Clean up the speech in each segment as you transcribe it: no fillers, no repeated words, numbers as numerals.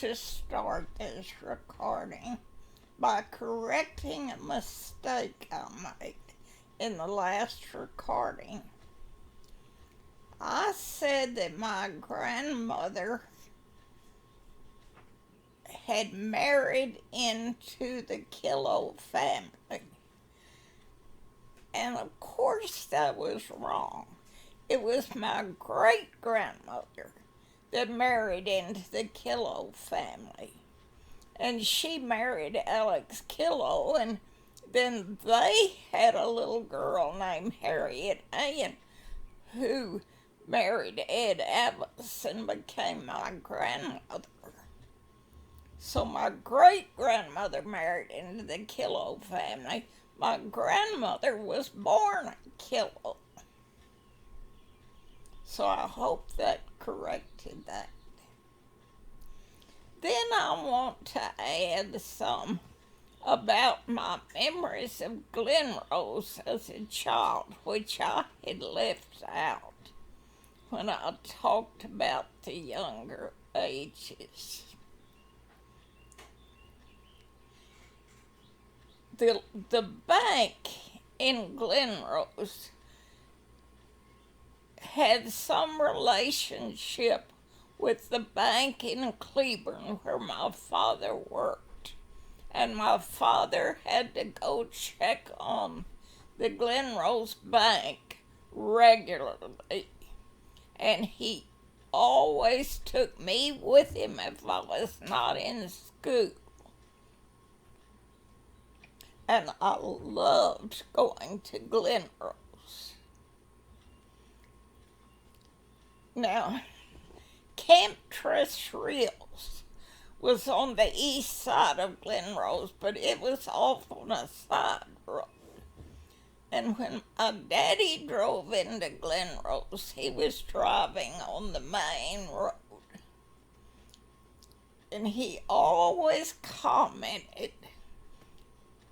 to start this recording by correcting a mistake I made in the last recording. I said that my grandmother had married into the Kilo family. And of course that was wrong. It was my great-grandmother that married into the Kilo family. And she married Alex Kilo, and then they had a little girl named Harriet Ann who married Ed Abbas and became my grandmother. So my great-grandmother married into the Kilo family. My grandmother was born a Kilo. So I hope that corrected that. Then I want to add some about my memories of Glenrose as a child, which I had left out when I talked about the younger ages. The bank in Glenrose had some relationship with the bank in Cleburne where my father worked. And my father had to go check on the Glenrose bank regularly. And he always took me with him if I was not in school. And I loved going to Glenrose. Now, Camp Tres Rios was on the east side of Glenrose, but it was off on a side road. And when my daddy drove into Glenrose, he was driving on the main road. And he always commented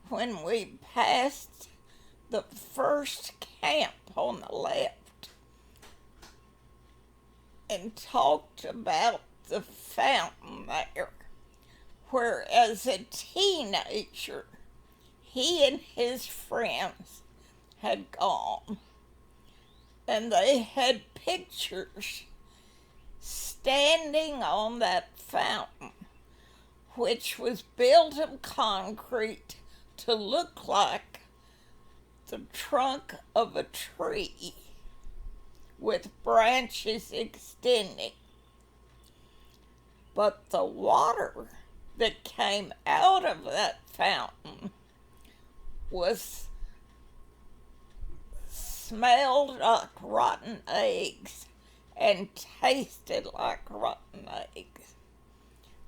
when we passed the first camp on the left and talked about the fountain there, where as a teenager he and his friends had gone, and they had pictures standing on that fountain, which was built of concrete to look like the trunk of a tree with branches extending. But the water that came out of that fountain smelled like rotten eggs and tasted like rotten eggs.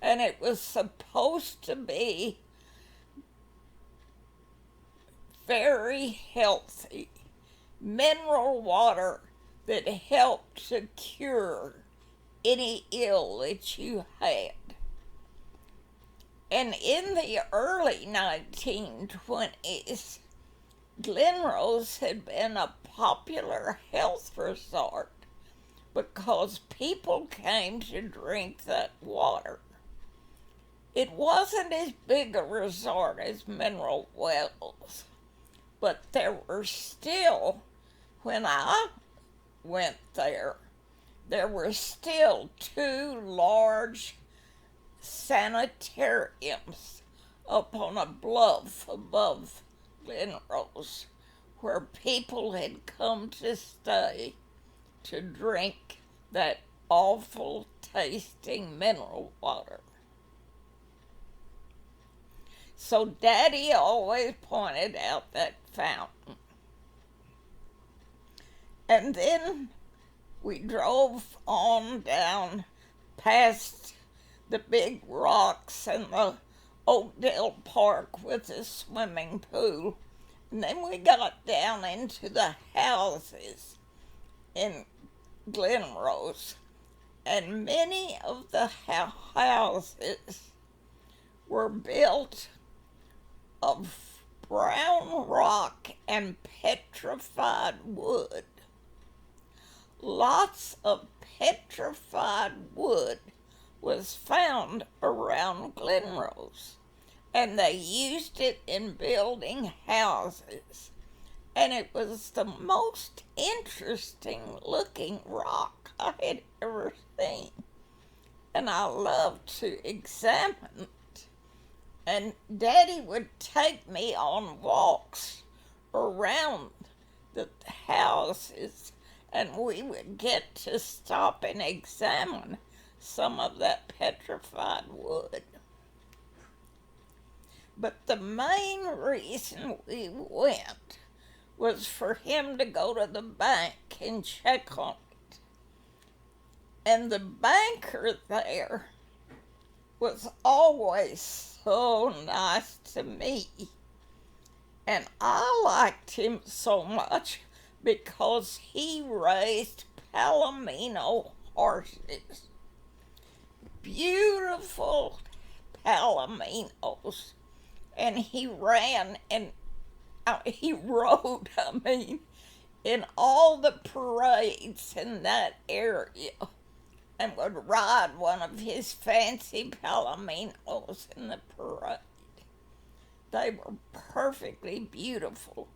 And it was supposed to be very healthy mineral water that helped to cure any ill that you had. And in the early 1920s, Glenrose had been a popular health resort because people came to drink that water. It wasn't as big a resort as Mineral Wells, but there were still, when I went there were still 2 large sanitariums up on a bluff above Glenrose where people had come to stay to drink that awful tasting mineral water. So Daddy always pointed out that fountain. And then we drove on down past the big rocks and the Oakdale Park with the swimming pool. And then we got down into the houses in Glenrose. And many of the houses were built of brown rock and petrified wood. Lots of petrified wood was found around Glenrose, and they used it in building houses. And it was the most interesting looking rock I had ever seen. And I loved to examine it. And Daddy would take me on walks around the houses, and we would get to stop and examine some of that petrified wood. But the main reason we went was for him to go to the bank and check on it. And the banker there was always so nice to me. And I liked him so much because he raised Palomino horses. Beautiful Palominos. And he ran and he rode, in all the parades in that area, and would ride one of his fancy Palominos in the parade. They were perfectly beautiful,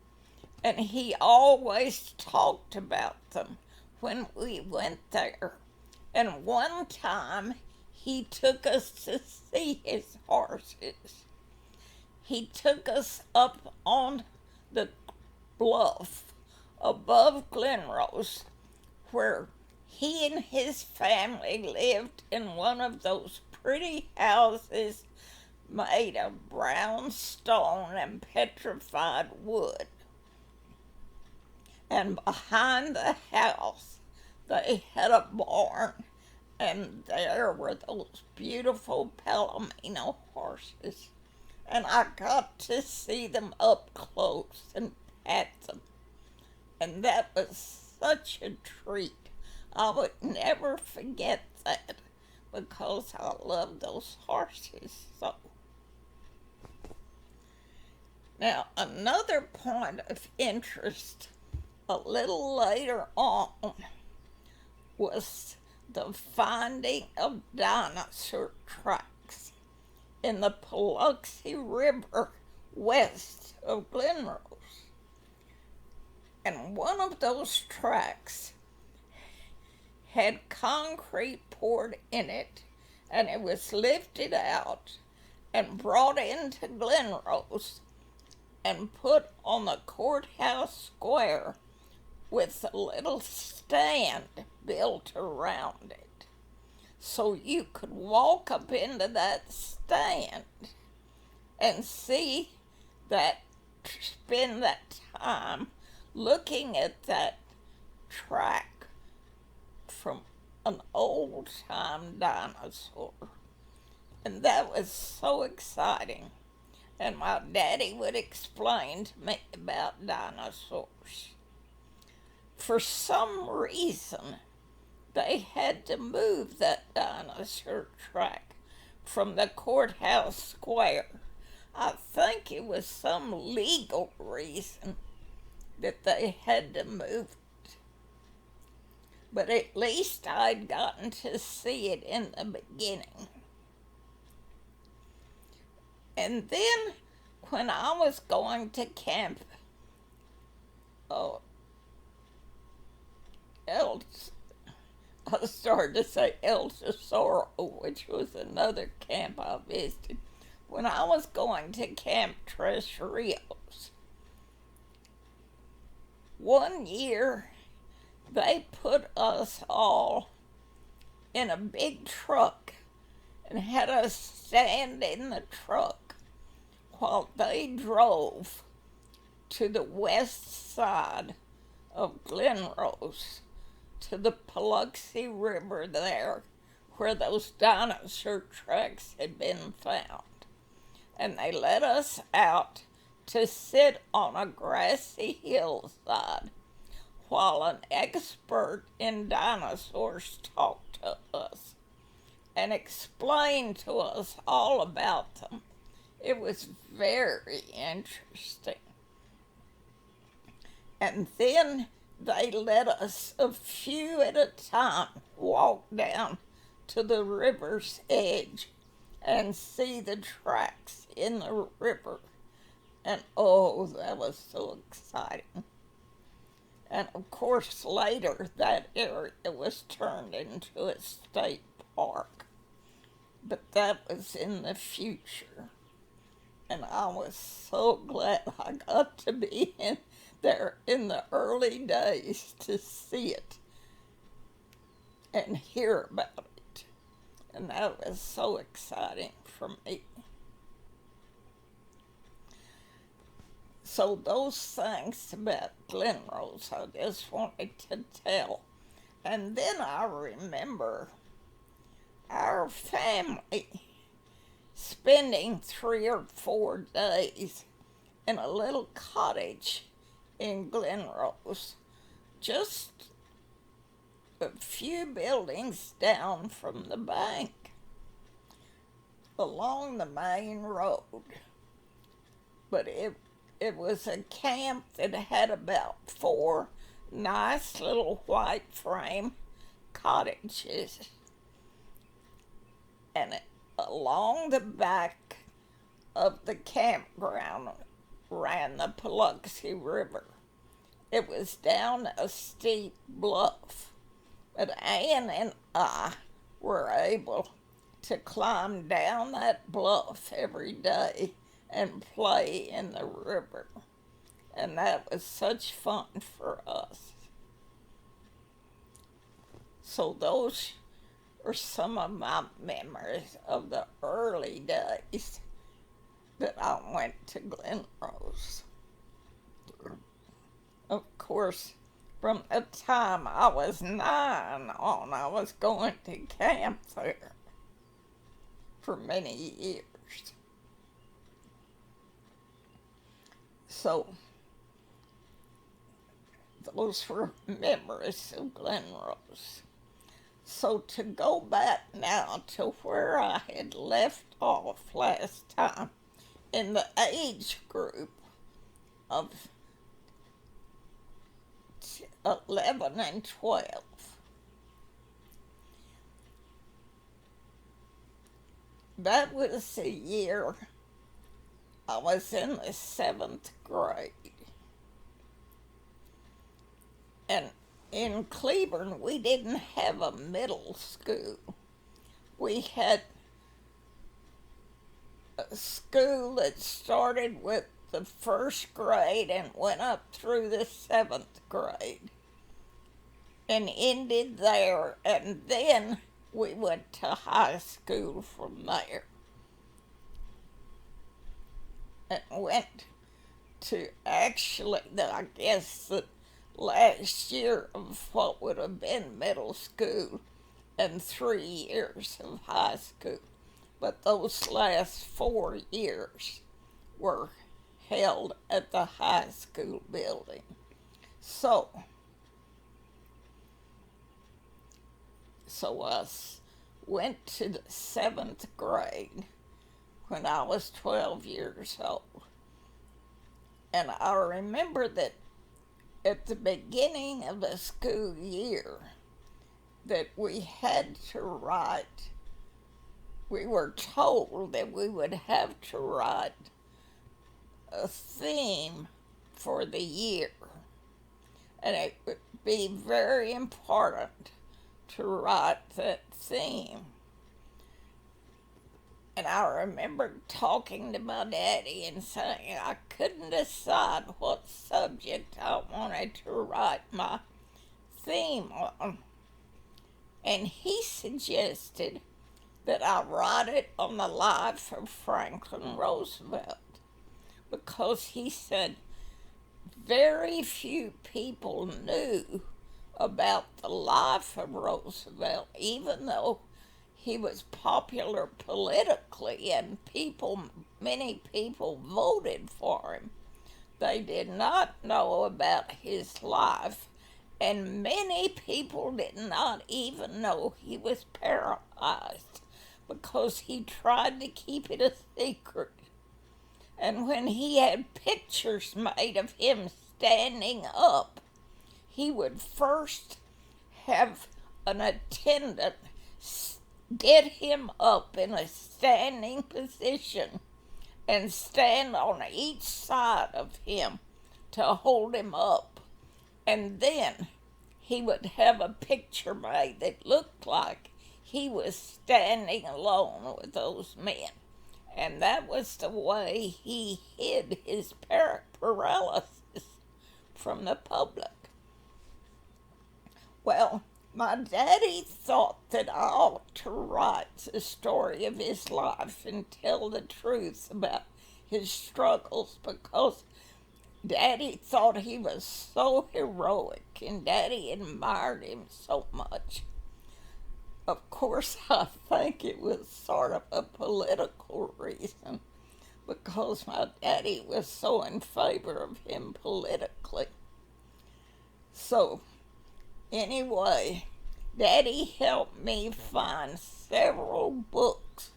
and he always talked about them when we went there. And one time he took us to see his horses. He took us up on the bluff above Glenrose, where he and his family lived in one of those pretty houses made of brown stone and petrified wood. And behind the house, they had a barn, and there were those beautiful Palomino horses. And I got to see them up close and pat them. And that was such a treat. I would never forget that because I love those horses so. Now, another point of interest a little later on was the finding of dinosaur tracks in the Paluxy River west of Glenrose. And one of those tracks had concrete poured in it, and it was lifted out and brought into Glenrose and put on the courthouse square with a little stand built around it. So you could walk up into that stand and see that, spend that time looking at that track from an old-time dinosaur. And that was so exciting. And my daddy would explain to me about dinosaurs. For some reason, they had to move that dinosaur track from the courthouse square. I think it was some legal reason that they had to move it. But at least I'd gotten to see it in the beginning. And then when I was going to camp, I started to say El Tesoro, which was another camp I visited. When I was going to Camp Tres Rios, one year they put us all in a big truck and had us stand in the truck while they drove to the west side of Glenrose, to the Paluxy River there, where those dinosaur tracks had been found. And they let us out to sit on a grassy hillside while an expert in dinosaurs talked to us and explained to us all about them. It was very interesting. And then they let us, a few at a time, walk down to the river's edge and see the tracks in the river. And oh, that was so exciting. And of course, later that area was turned into a state park. But that was in the future. And I was so glad I got to be in there in the early days to see it and hear about it. And that was so exciting for me. So those things about Glen Rose I just wanted to tell. And then I remember our family spending 3 or 4 days in a little cottage in Glen Rose, just a few buildings down from the bank, along the main road. But it was a camp that had about 4 nice little white frame cottages. And along the back of the campground ran the Paluxy River. It was down a steep bluff, but Ann and I were able to climb down that bluff every day and play in the river. And that was such fun for us. So those are some of my memories of the early days that I went to Glen Rose. Of course, from the time I was 9 on, I was going to camp there for many years. So, those were memories of Glen Rose. So to go back now to where I had left off last time, in the age group of 11 and 12, that was the year I was in the 7th grade. And in Cleburne, we didn't have a middle school. We had a school that started with the 1st grade and went up through the 7th grade and ended there, and then we went to high school from there and went to actually, I guess, the last year of what would have been middle school and 3 years of high school. But those last 4 years were held at the high school building. So I went to the 7th grade when I was 12 years old. And I remember that at the beginning of the school year that we had to write, we were told that we would have to write a theme for the year. And it would be very important to write that theme. And I remember talking to my daddy and saying I couldn't decide what subject I wanted to write my theme on. And he suggested that I write it on the life of Franklin Roosevelt, because he said very few people knew about the life of Roosevelt, even though he was popular politically and many people voted for him. They did not know about his life, and many people did not even know he was paralyzed because he tried to keep it a secret. And when he had pictures made of him standing up, he would first have an attendant get him up in a standing position and stand on each side of him to hold him up. And then he would have a picture made that looked like he was standing alone with those men. And that was the way he hid his paralysis from the public. Well, my daddy thought that I ought to write the story of his life and tell the truth about his struggles, because Daddy thought he was so heroic and Daddy admired him so much. Of course, I think it was sort of a political reason, because my daddy was so in favor of him politically. So, anyway, Daddy helped me find several books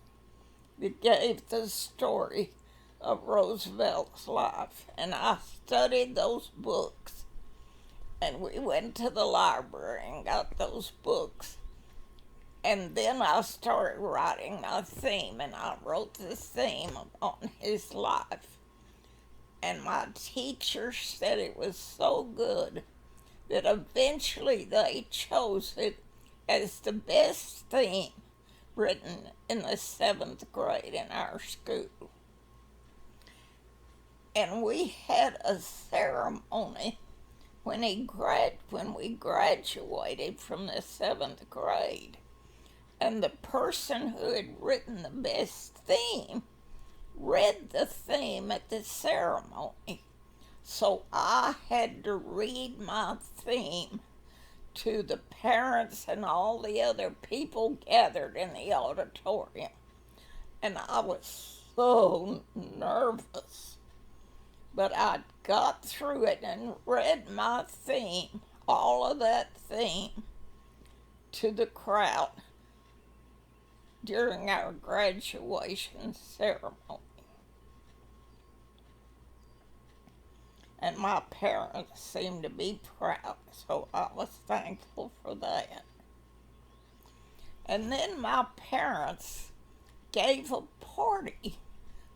that gave the story of Roosevelt's life, and I studied those books, and we went to the library and got those books. And then I started writing my theme, and I wrote the theme on his life. And my teacher said it was so good that eventually they chose it as the best theme written in the 7th grade in our school. And we had a ceremony when we graduated from the 7th grade. And the person who had written the best theme read the theme at the ceremony. So I had to read my theme to the parents and all the other people gathered in the auditorium. And I was so nervous. But I got through it and read my theme, all of that theme, to the crowd during our graduation ceremony. And my parents seemed to be proud, so I was thankful for that. And then my parents gave a party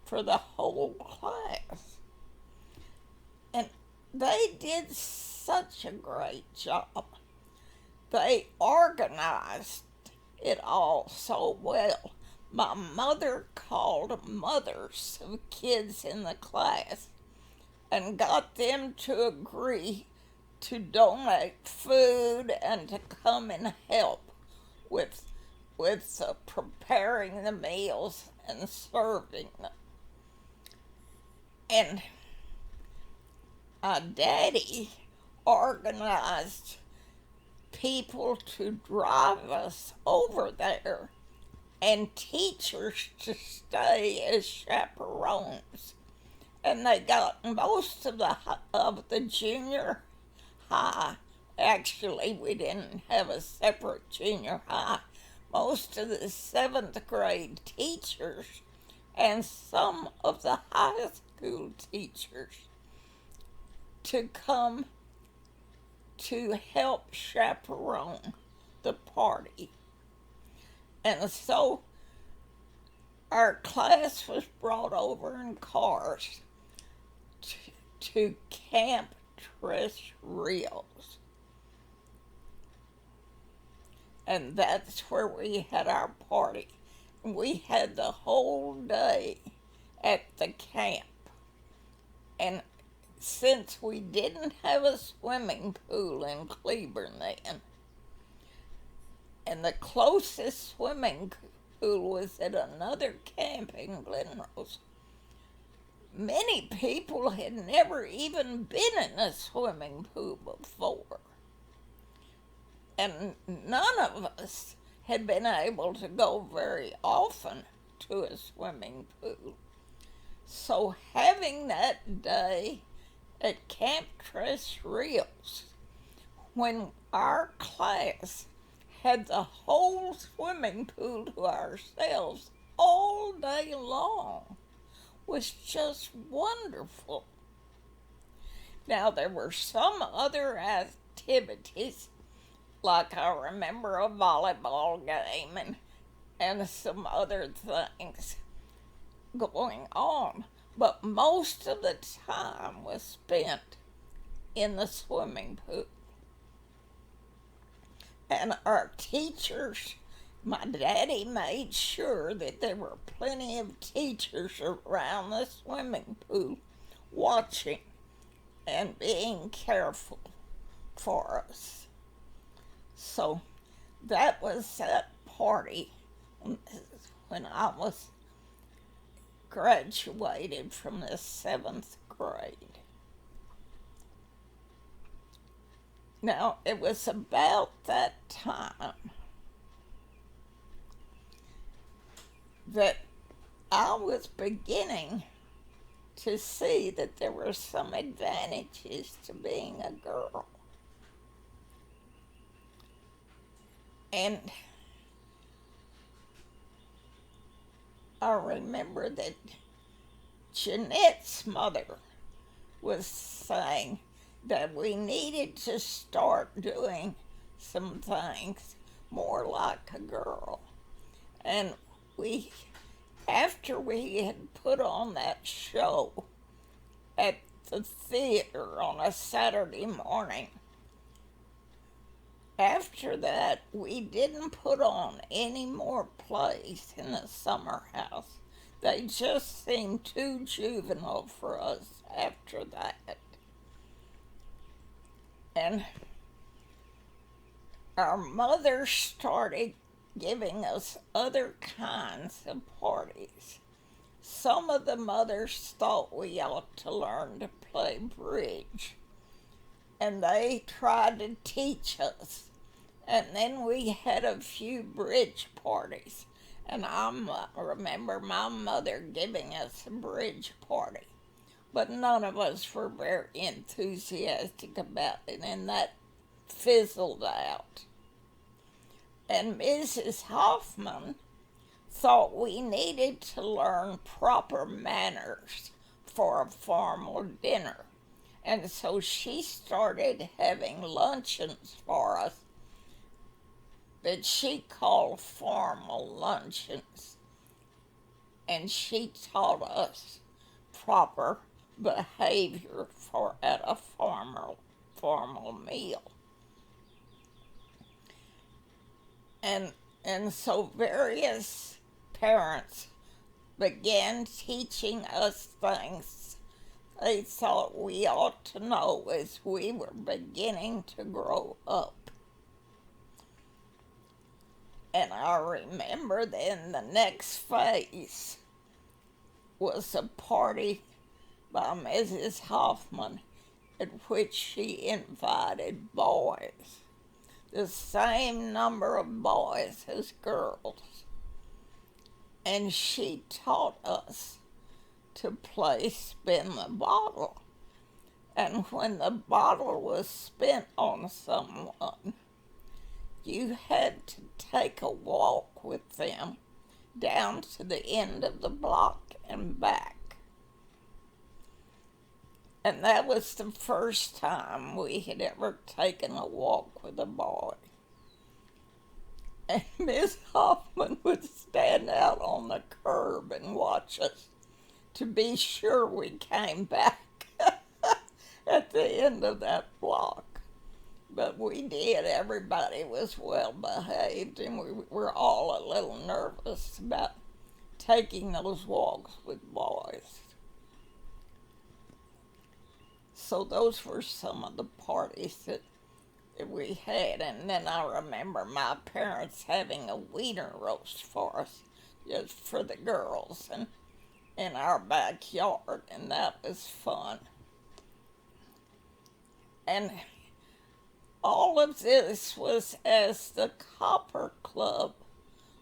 for the whole class. And they did such a great job. They organized it all so well. My mother called mothers of kids in the class and got them to agree to donate food and to come and help with preparing the meals and serving them. And Daddy organized people to drive us over there and teachers to stay as chaperones. And they got most of the junior high. Actually, we didn't have a separate junior high. Most of the 7th grade teachers and some of the high school teachers to come to help chaperone the party. And so our class was brought over in cars to Camp Tres Rios. And that's where we had our party. We had the whole day at the camp. And since we didn't have a swimming pool in Cleburne then, and the closest swimming pool was at another camp in Glenrose, many people had never even been in a swimming pool before. And none of us had been able to go very often to a swimming pool. So having that day at Camp Tres Rios, when our class had the whole swimming pool to ourselves all day long, was just wonderful. Now, there were some other activities, like I remember a volleyball game and some other things going on. But most of the time was spent in the swimming pool. And our teachers, my daddy made sure that there were plenty of teachers around the swimming pool watching and being careful for us. So that was that party when I was graduated from the 7th grade. Now, it was about that time that I was beginning to see that there were some advantages to being a girl. And I remember that Jeanette's mother was saying that we needed to start doing some things more like a girl. And after we had put on that show at the theater on a Saturday morning, after that, we didn't put on any more plays in the summer house. They just seemed too juvenile for us after that. And our mother started giving us other kinds of parties. Some of the mothers thought we ought to learn to play bridge, and they tried to teach us. And then we had a few bridge parties, and I remember my mother giving us a bridge party. But none of us were very enthusiastic about it, and that fizzled out. And Mrs. Hoffman thought we needed to learn proper manners for a formal dinner. And so she started having luncheons for us that she called formal luncheons. And she taught us proper behavior at a formal meal. And so various parents began teaching us things they thought we ought to know as we were beginning to grow up. And I remember then the next phase was a party by Mrs. Hoffman at which she invited boys, the same number of boys as girls. And she taught us to play spin the bottle. And when the bottle was spent on someone, you had to take a walk with them down to the end of the block and back. And that was the first time we had ever taken a walk with a boy. And Miss Hoffman would stand out on the curb and watch us to be sure we came back at the end of that block. But we did. Everybody was well behaved, and we were all a little nervous about taking those walks with boys. So those were some of the parties that we had. And then I remember my parents having a wiener roast for us, just for the girls, and in our backyard, and that was fun. And all of this was as the Copper Club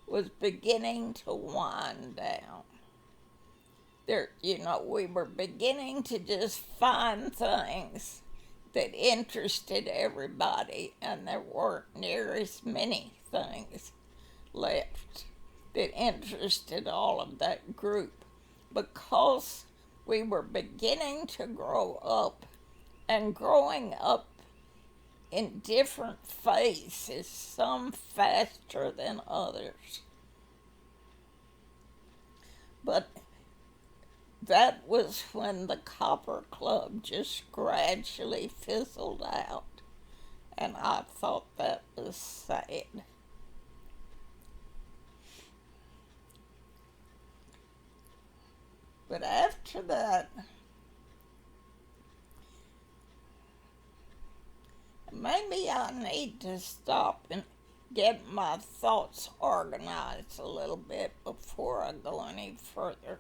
was beginning to wind down. We were beginning to just find things that interested everybody, and there weren't near as many things left that interested all of that group, because we were beginning to grow up, and growing up in different phases, some faster than others. But that was when the Copper Club just gradually fizzled out, and I thought that was sad. But after that, maybe I need to stop and get my thoughts organized a little bit before I go any further.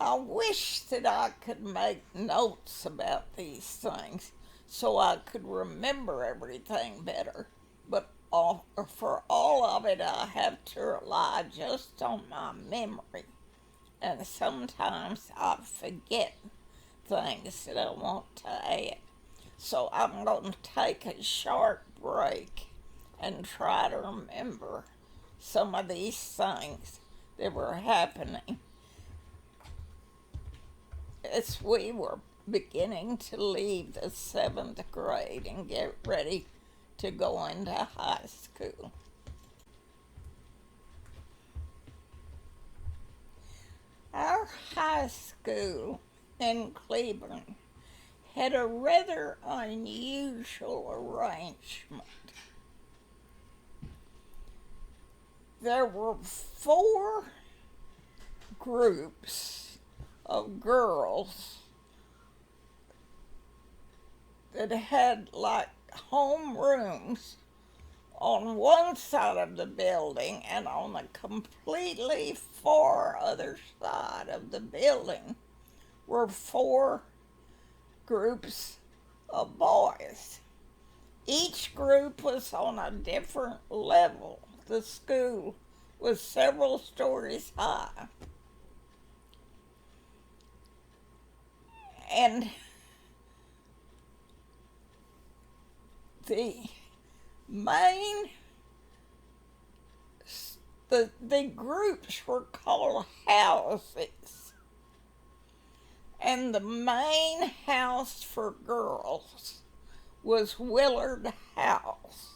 I wish that I could make notes about these things so I could remember everything better. But for all of it, I have to rely just on my memory. And sometimes I forget things that I want to add. So I'm going to take a short break and try to remember some of these things that were happening as we were beginning to leave the seventh grade and get ready to go into high school. Our high school in Cleveland had a rather unusual arrangement. There were 4 groups of girls that had like home rooms on one side of the building, and on the completely far other side of the building were 4 groups of boys. Each group was on a different level. The school was several stories high. And the main the groups were called houses, and the main house for girls was Willard House.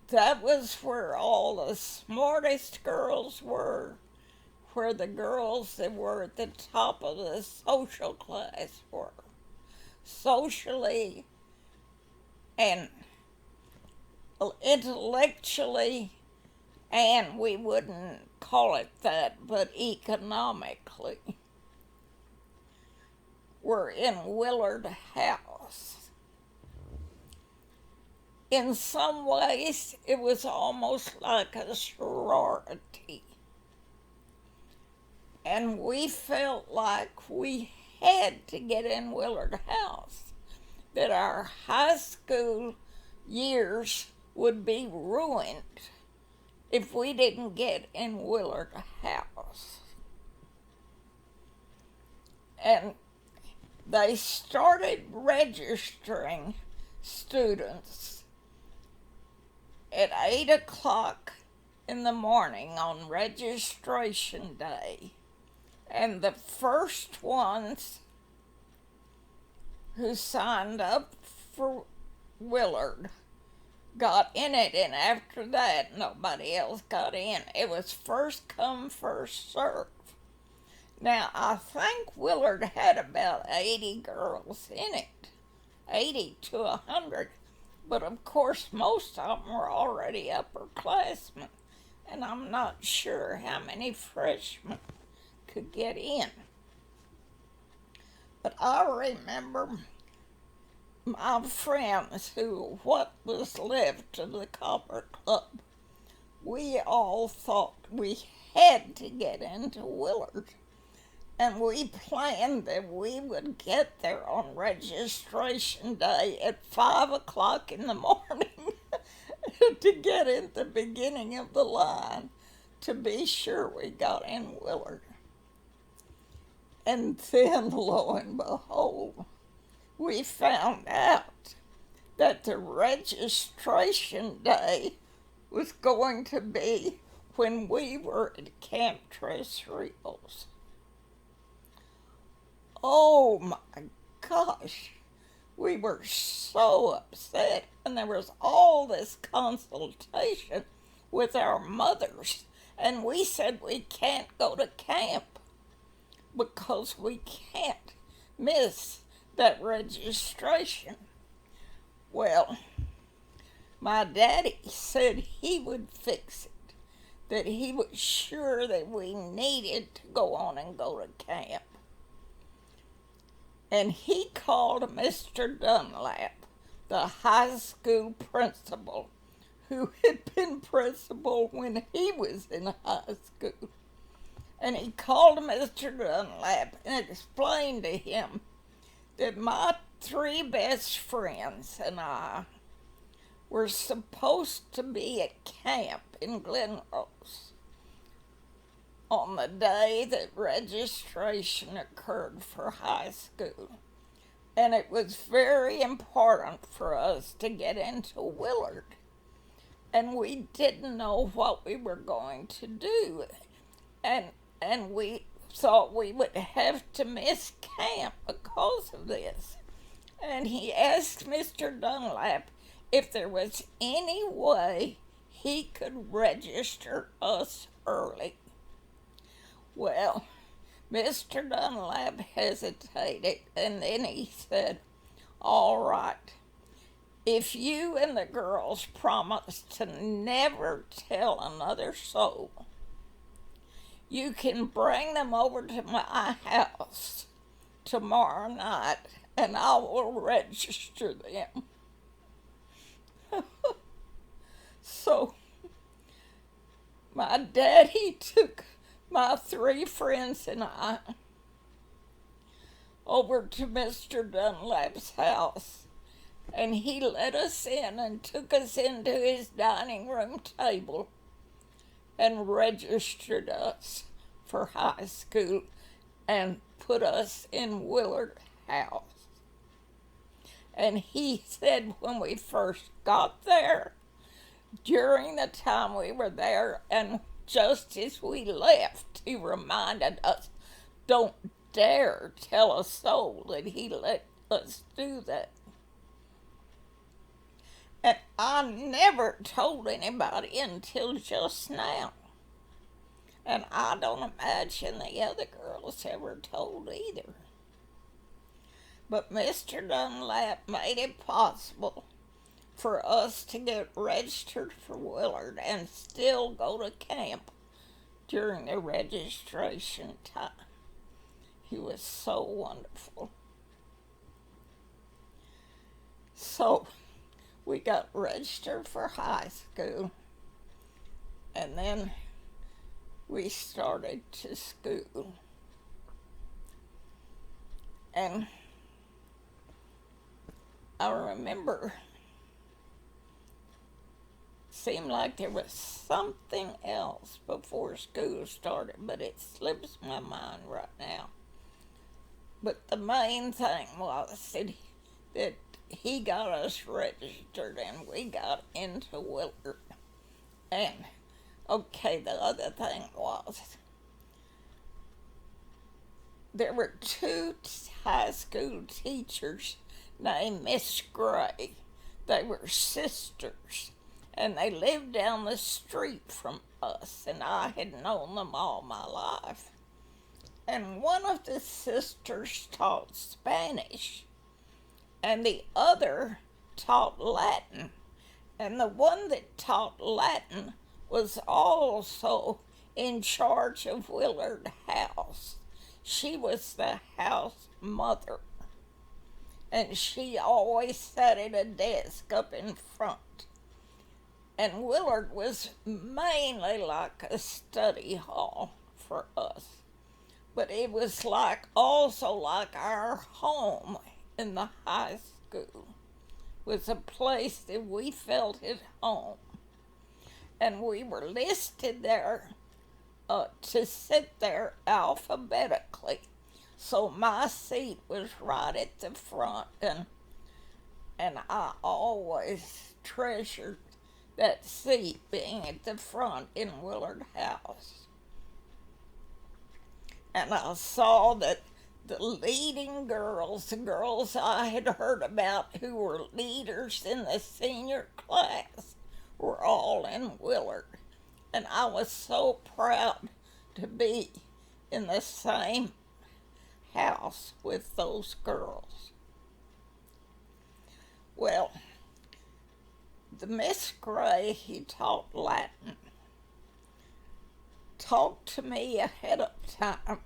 That was where all the smartest girls were, where the girls that were at the top of the social class were, socially and intellectually, and we wouldn't call it that, but economically, were in Willard House. In some ways, it was almost like a sorority. And we felt like we had to get in Willard House, that our high school years would be ruined if we didn't get in Willard House. And they started registering students at 8 o'clock in the morning on registration day. And the first ones who signed up for Willard got in it, and after that, nobody else got in. It was first come, first serve. Now, I think Willard had about 80 girls in it, 80 to 100. But of course, most of them were already upperclassmen, and I'm not sure how many freshmen could get in. But I remember my friends who, what was left of the Copper Club, we all thought we had to get into Willard. And we planned that we would get there on registration day at 5 o'clock in the morning to get in the beginning of the line to be sure we got in Willard. And then, lo and behold, we found out that the registration day was going to be when we were at Camp Tres Rios. Oh my gosh, we were so upset, and there was all this consultation with our mothers, and we said we can't go to camp because we can't miss that registration. Well, my daddy said he would fix it, that he was sure that we needed to go on and go to camp. And he called Mr. Dunlap, the high school principal, who had been principal when he was in high school. And he called Mr. Dunlap and explained to him that my three best friends and I were supposed to be at camp in Glen Rose on the day that registration occurred for high school. And it was very important for us to get into Willard. And we didn't know what we were going to do. And we thought we would have to miss camp because of this. And he asked Mr. Dunlap if there was any way he could register us early. Well, Mr. Dunlap hesitated, and then he said, "All right, if you and the girls promise to never tell another soul, you can bring them over to my house tomorrow night, and I will register them." So my daddy took my three friends and I over to Mr. Dunlap's house, and he let us in and took us into his dining room table and registered us for high school and put us in Willard House. And he said when we first got there, during the time we were there, and just as we left, he reminded us, don't dare tell a soul that he let us do that. And I never told anybody until just now. And I don't imagine the other girls ever told either. But Mr. Dunlap made it possible for us to get registered for Willard and still go to camp during the registration time. He was so wonderful. So we got registered for high school, and then we started to school. And I remember seemed like there was something else before school started, but it slips my mind right now. But the main thing was that he got us registered and we got into Willard. And, okay, the other thing was there were two high school teachers named Miss Gray. They were sisters, and they lived down the street from us, and I had known them all my life. And one of the sisters taught Spanish, and the other taught Latin. And the one that taught Latin was also in charge of Willard House. She was the house mother, and she always sat at a desk up in front. And Willard was mainly like a study hall for us. But it was also like our home in the high school. It was a place that we felt at home. And we were listed there to sit there alphabetically. So my seat was right at the front, and I always treasured that seat being at the front in Willard House. And I saw that the leading girls, the girls I had heard about who were leaders in the senior class, were all in Willard. And I was so proud to be in the same house with those girls. Well, the Miss Gray he taught Latin talked to me ahead of time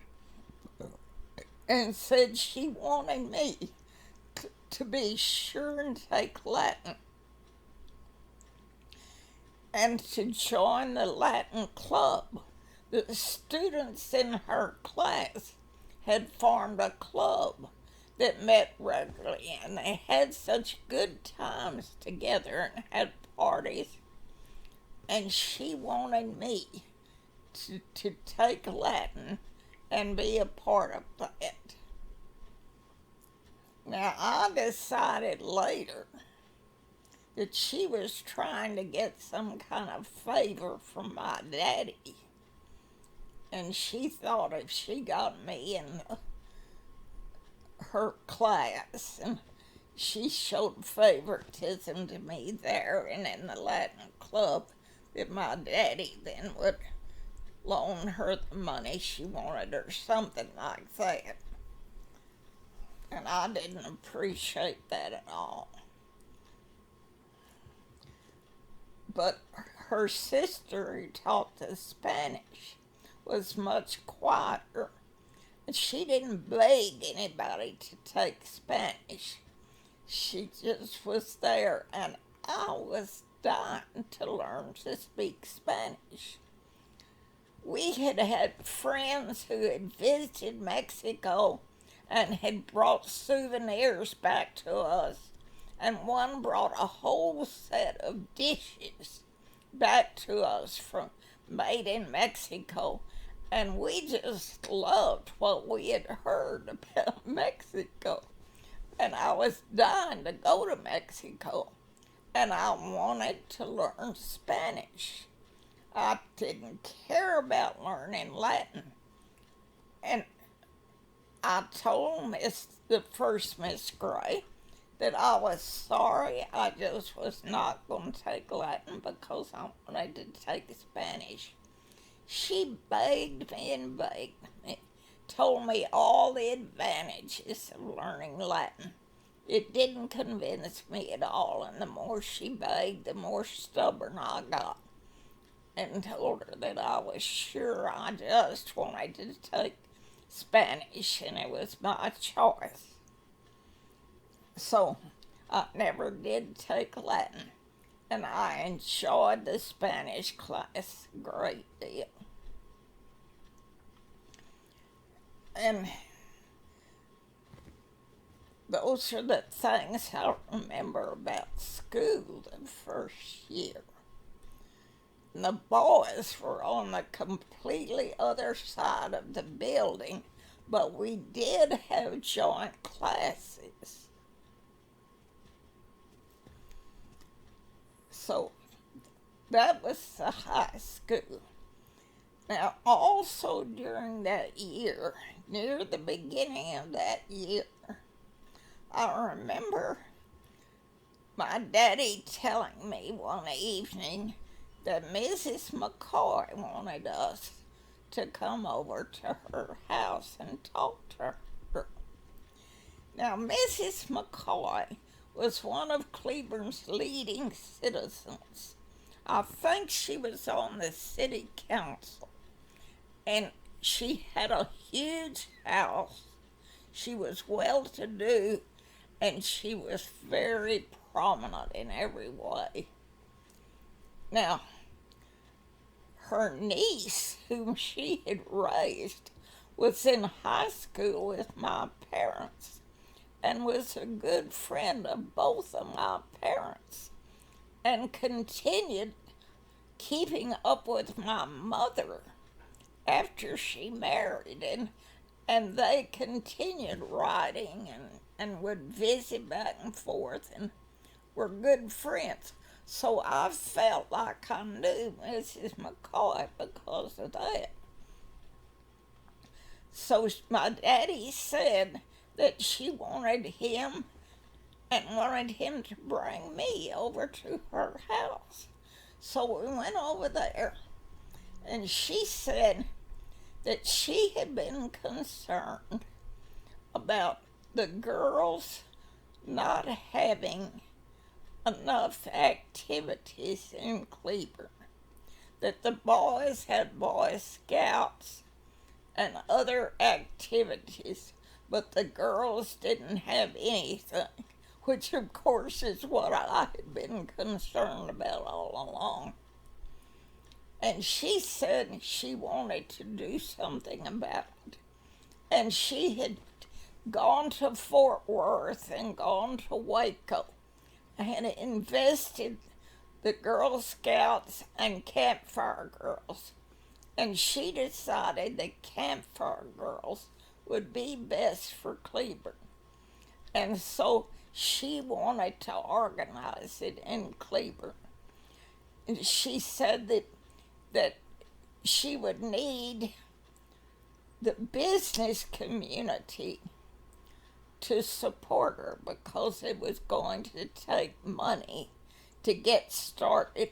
and said she wanted me to be sure and take Latin and to join the Latin club. The students in her class had formed a club that met regularly, and they had such good times together and had parties. And she wanted me to take Latin and be a part of that. Now, I decided later that she was trying to get some kind of favor from my daddy. And she thought if she got me in her class and she showed favoritism to me there and in the Latin club, that my daddy then would loan her the money she wanted or something like that. And I didn't appreciate that at all. But her sister, who taught the Spanish, was much quieter. And she didn't beg anybody to take Spanish. She just was there, and I was dying to learn to speak Spanish. We had had friends who had visited Mexico and had brought souvenirs back to us, and one brought a whole set of dishes back to us from made in Mexico, and we just loved what we had heard about Mexico. And I was dying to go to Mexico, and I wanted to learn Spanish. I didn't care about learning Latin. And I told the first Miss Gray that I was sorry, I just was not going to take Latin because I wanted to take Spanish. She begged me and begged me, told me all the advantages of learning Latin. It didn't convince me at all, and the more she begged, the more stubborn I got, and told her that I was sure I just wanted to take Spanish and it was my choice. So I never did take Latin, and I enjoyed the Spanish class a great deal. And those are the things I remember about school the first year. And the boys were on the completely other side of the building, but we did have joint classes. So that was the high school. Now, also during that year, near the beginning of that year, I remember my daddy telling me one evening that Mrs. McCoy wanted us to come over to her house and talk to her. Now, Mrs. McCoy was one of Cleburne's leading citizens. I think she was on the city council, and she had a huge house. She was well-to-do, and she was very prominent in every way. Now, her niece, whom she had raised, was in high school with my parents and was a good friend of both of my parents and continued keeping up with my mother after she married, and they continued writing and would visit back and forth and were good friends. So I felt like I knew Mrs. McCoy because of that. So my daddy said that she wanted him and wanted him to bring me over to her house. So we went over there, And she said that she had been concerned about the girls not having enough activities in Cleburne, that the boys had Boy Scouts and other activities, but the girls didn't have anything, which of course is what I had been concerned about all along. And she said she wanted to do something about it. And she had gone to Fort Worth and gone to Waco and invested the Girl Scouts and Campfire Girls. And she decided that Campfire Girls would be best for Cleburne. And so she wanted to organize it in Cleburne. And she said that she would need the business community to support her because it was going to take money to get started.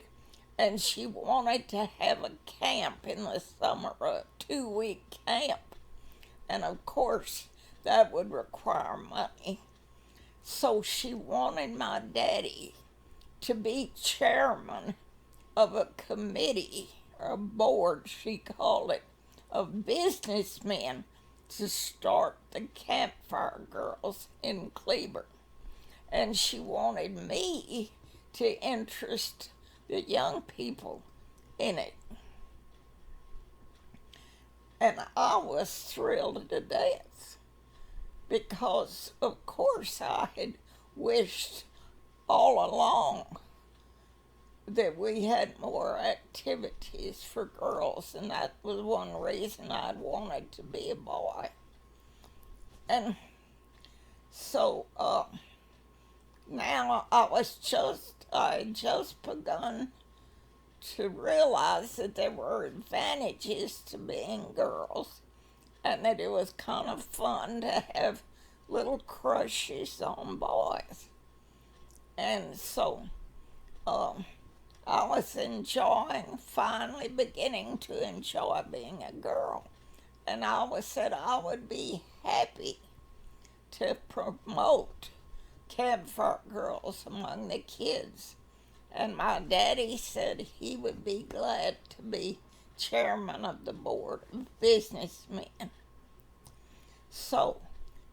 And she wanted to have a camp in the summer, a 2-week camp. And of course, that would require money. So she wanted my daddy to be chairman of a committee, or a board, she called it, of businessmen to start the Campfire Girls in Cleburne. And she wanted me to interest the young people in it. And I was thrilled to death because, of course, I had wished all along that we had more activities for girls, and that was one reason I wanted to be a boy. And so now I had just begun to realize that there were advantages to being girls, and that it was kind of fun to have little crushes on boys. And so I was finally beginning to enjoy being a girl. And I always said I would be happy to promote Campfire Girls among the kids. And my daddy said he would be glad to be chairman of the board of businessmen. So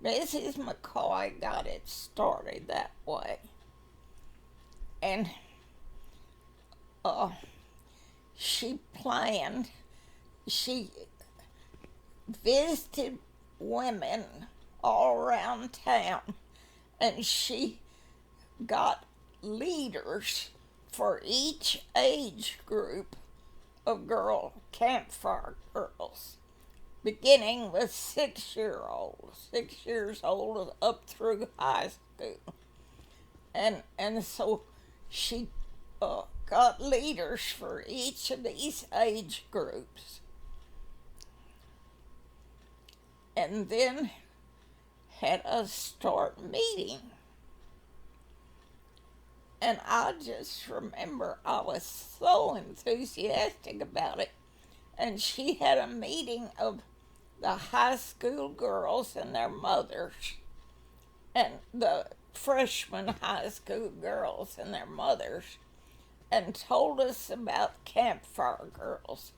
Mrs. McCoy got it started that way. And she visited women all around town, and she got leaders for each age group of Campfire Girls, beginning with 6 years old up through high school. And so she got leaders for each of these age groups. And then had us start meeting. And I just remember I was so enthusiastic about it. And she had a meeting of the high school girls and their mothers, and the freshman high school girls and their mothers, and told us about Campfire Girls,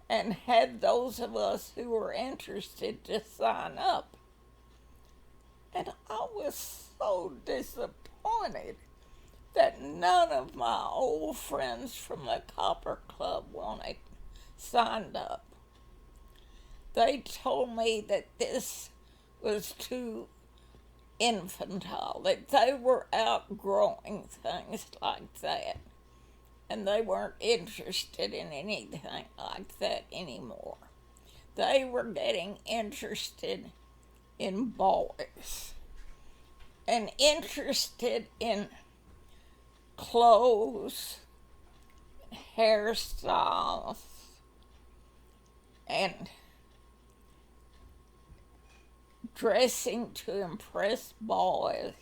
and had those of us who were interested to sign up. And I was so disappointed that none of my old friends from the Copper Club signed up. They told me that this was too infantile, that they were outgrowing things like that, and they weren't interested in anything like that anymore. They were getting interested in boys and interested in clothes, hairstyles, and dressing to impress boys,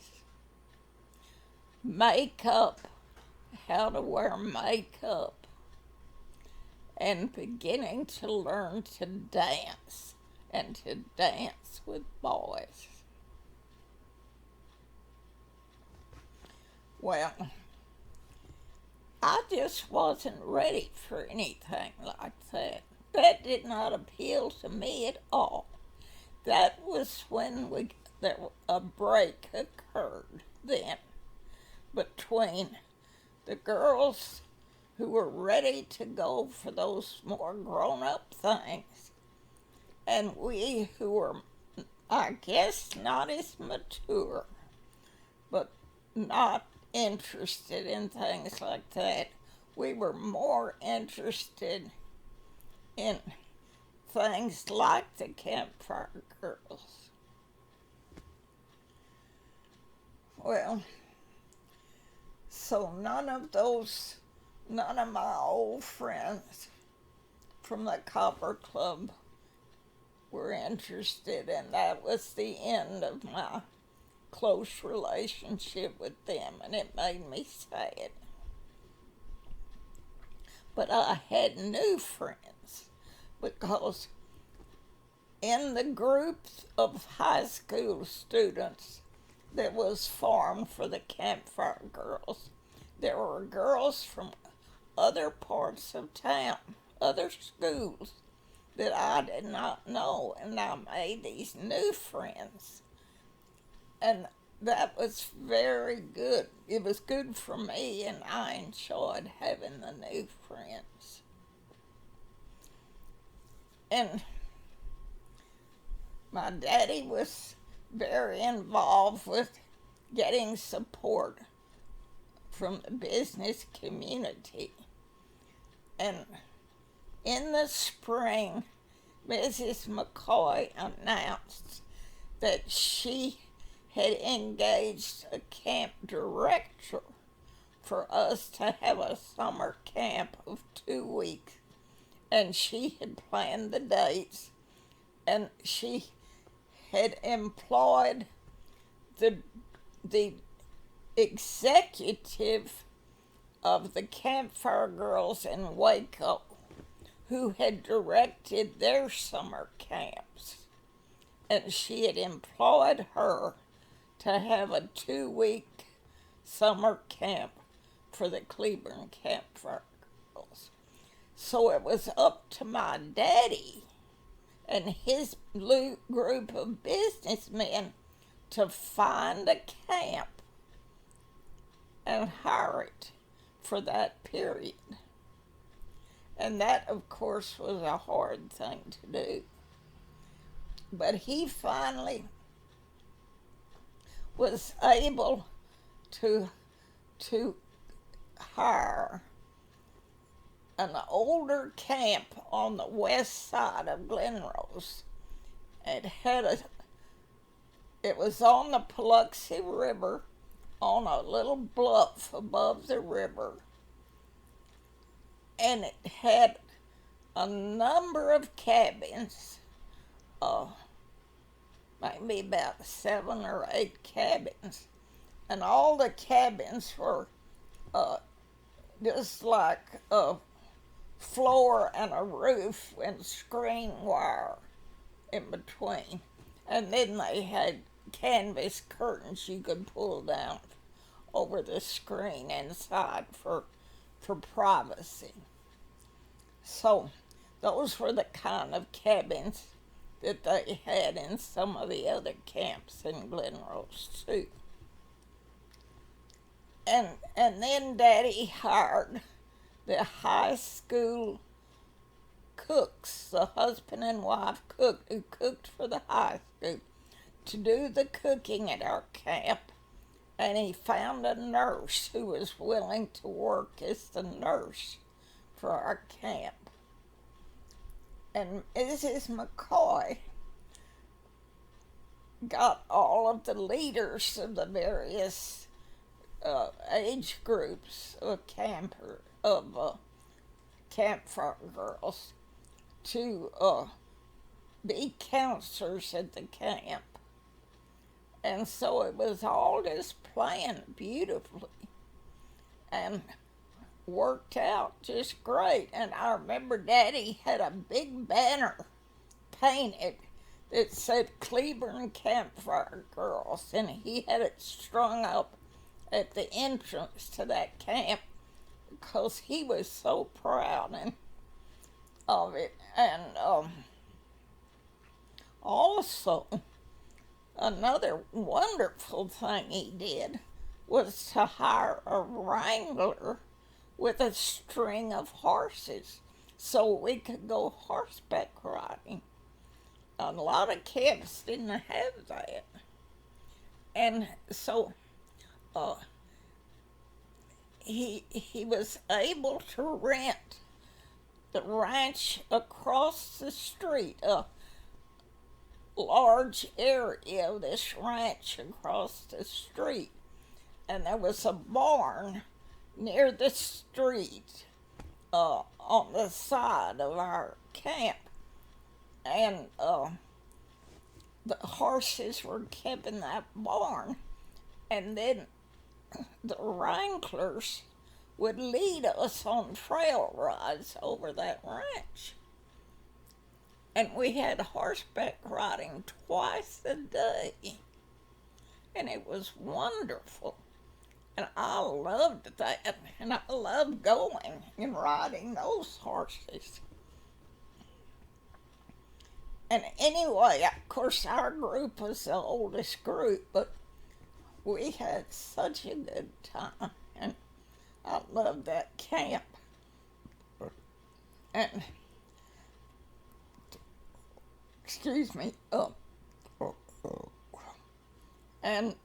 makeup, how to wear makeup, and beginning to learn to dance and to dance with boys. Well, I just wasn't ready for anything like that. That did not appeal to me at all. That was when a break occurred then between the girls who were ready to go for those more grown up things and we who were, I guess, not as mature, but not interested in things like that. We were more interested in things like the Campfire Girls. Well, so none of my old friends from the Copper Club were interested, and that was the end of my close relationship with them, and it made me sad. But I had new friends because in the group of high school students that was formed for the Campfire Girls, there were girls from other parts of town, other schools that I did not know, and I made these new friends. And that was very good. It was good for me, and I enjoyed having the new friends. And my daddy was very involved with getting support from the business community. And in the spring, Mrs. McCoy announced that she had engaged a camp director for us to have a summer camp of 2 weeks. And she had planned the dates, and she had employed the executive of the Campfire Girls in Waco, who had directed their summer camps. And she had employed her to have a 2-week summer camp for the Cleburne Campfire Girls. So it was up to my daddy and his group of businessmen to find a camp and hire it for that period. And that, of course, was a hard thing to do. But he finally was able to hire an older camp on the west side of Glenrose. It was on the Paluxy River, on a little bluff above the river, and it had a number of cabins, maybe about 7 or 8 cabins, and all the cabins were just like a floor and a roof and screen wire in between. And then they had canvas curtains you could pull down over the screen inside for privacy. So those were the kind of cabins that they had in some of the other camps in Glenrose too. And then Daddy hired the high school cooks, the husband and wife cook who cooked for the high school, to do the cooking at our camp. And he found a nurse who was willing to work as the nurse for our camp. And Mrs. McCoy got all of the leaders of the various age groups of Campfire Girls to be counselors at the camp. And so it was all just planned beautifully. And worked out just great. And I remember Daddy had a big banner painted that said Cleburne Campfire Girls, and he had it strung up at the entrance to that camp because he was so proud of it. And also, another wonderful thing he did was to hire a wrangler with a string of horses so we could go horseback riding. A lot of camps didn't have that. And so uh, he was able to rent the ranch across the street, a large area of this ranch across the street. And there was a barn near the street on the side of our camp. And the horses were kept in that barn. And then the wranglers would lead us on trail rides over that ranch. And we had horseback riding twice a day. And it was wonderful. And I loved that. And I loved going and riding those horses. And anyway, of course, our group was the oldest group, but we had such a good time. And I loved that camp. And, excuse me, and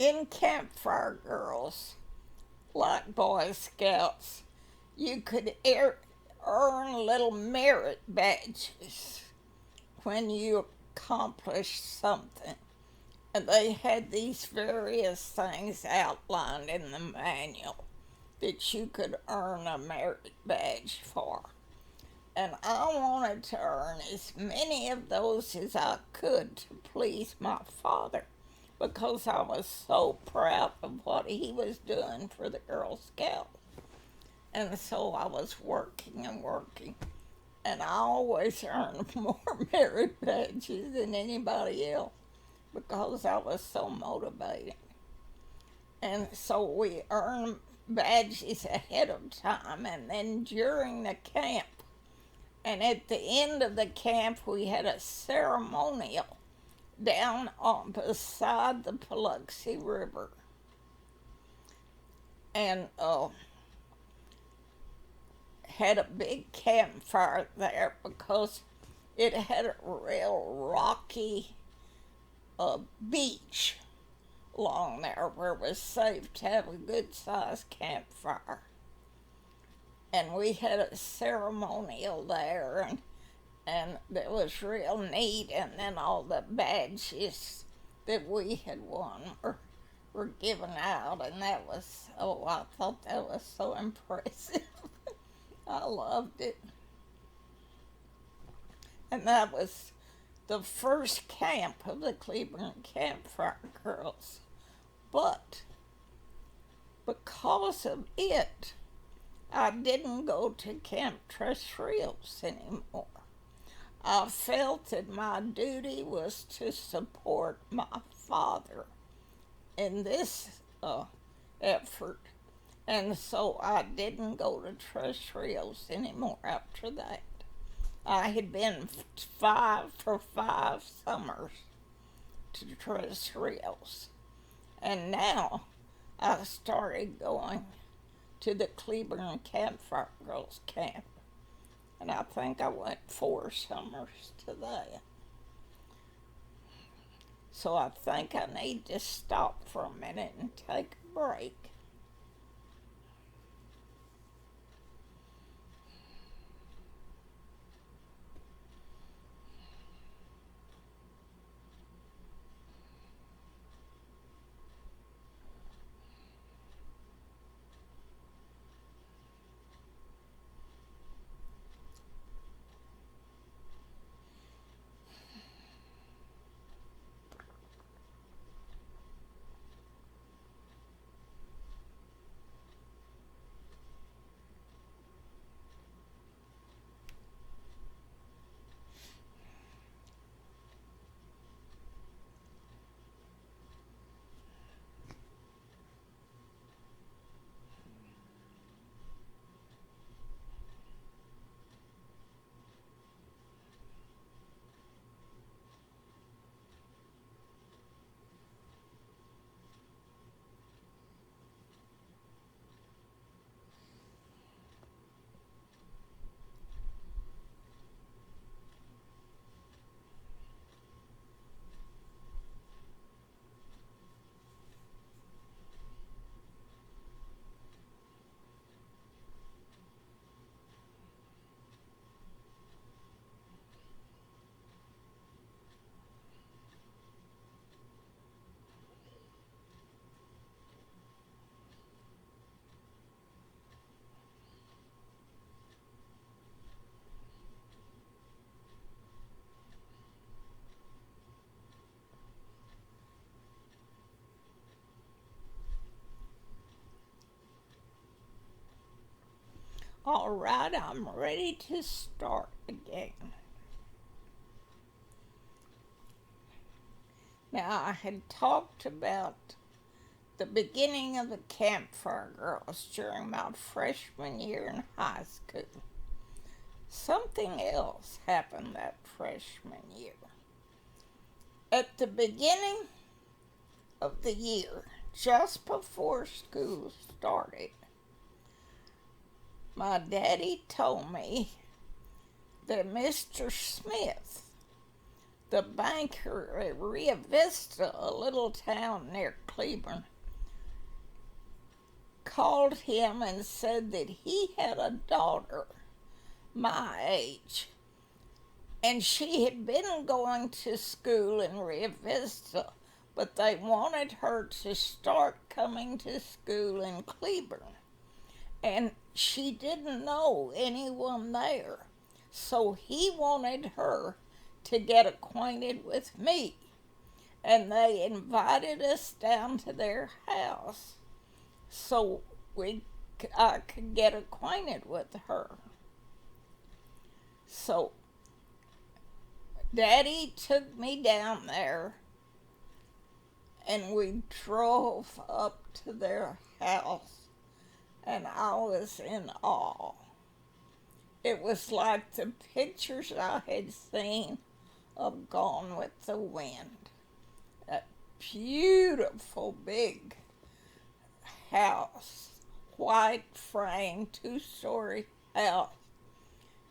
in Campfire Girls, like Boy Scouts, you could earn little merit badges when you accomplished something. And they had these various things outlined in the manual that you could earn a merit badge for. And I wanted to earn as many of those as I could to please my father, because I was so proud of what he was doing for the Girl Scouts. And so I was working and working, and I always earned more merit badges than anybody else because I was so motivated. And so we earned badges ahead of time, and then during the camp, and at the end of the camp, we had a ceremonial down on beside the Paluxy River. And had a big campfire there because it had a real rocky beach along there where it was safe to have a good sized campfire. And we had a ceremonial there, and it was real neat. And then all the badges that we had won were given out, and that was, oh, I thought that was so impressive. I loved it. And that was the first camp of the Cleburne Campfire Girls. But because of it, I didn't go to Camp Tres Rios anymore. I felt that my duty was to support my father in this effort. And so I didn't go to Tres Rios anymore after that. I had been for 5 summers to Tres Rios. And now I started going to the Cleburne Campfire Girls Camp. And I think I went 4 summers to that. So I think I need to stop for a minute and take a break. All right, I'm ready to start again. Now, I had talked about the beginning of the Campfire Girls during my freshman year in high school. Something else happened that freshman year. At the beginning of the year, just before school started, my daddy told me that Mr. Smith, the banker at Rio Vista, a little town near Cleburne, called him and said that he had a daughter my age, and she had been going to school in Rio Vista, but they wanted her to start coming to school in Cleburne, and she didn't know anyone there, so he wanted her to get acquainted with me, and they invited us down to their house so I could get acquainted with her. So Daddy took me down there, and we drove up to their house, and I was in awe. It was like the pictures I had seen of Gone with the Wind. That beautiful big house, white frame, 2-story house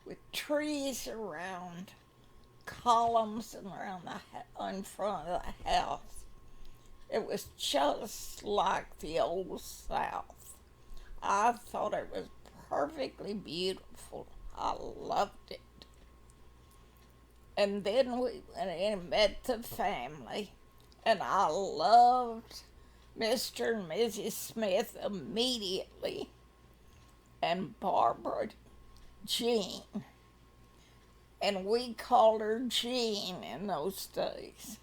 with trees around, columns around in front of the house. It was just like the old South. I thought it was perfectly beautiful. I loved it. And then we went in and met the family, and I loved Mr. and Mrs. Smith immediately, and Barbara Jean. And we called her Jean in those days.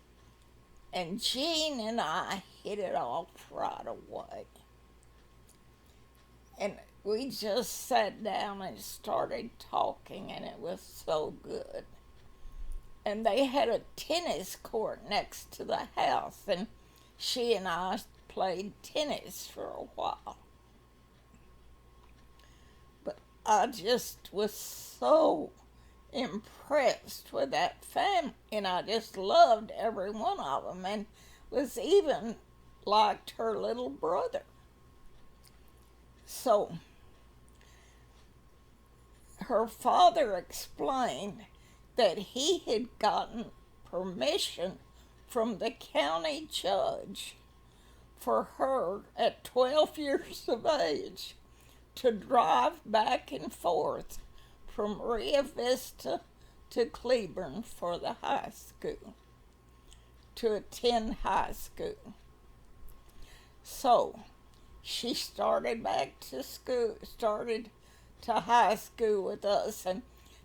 And Jean and I hit it off right away. And we just sat down and started talking, and it was so good. And they had a tennis court next to the house, and she and I played tennis for a while. But I just was so impressed with that family, and I just loved every one of them, and was even liked her little brother. So her father explained that he had gotten permission from the county judge for her at 12 years of age to drive back and forth from Rio Vista to Cleburne for the high school, to attend high school. So she started to high school with us, and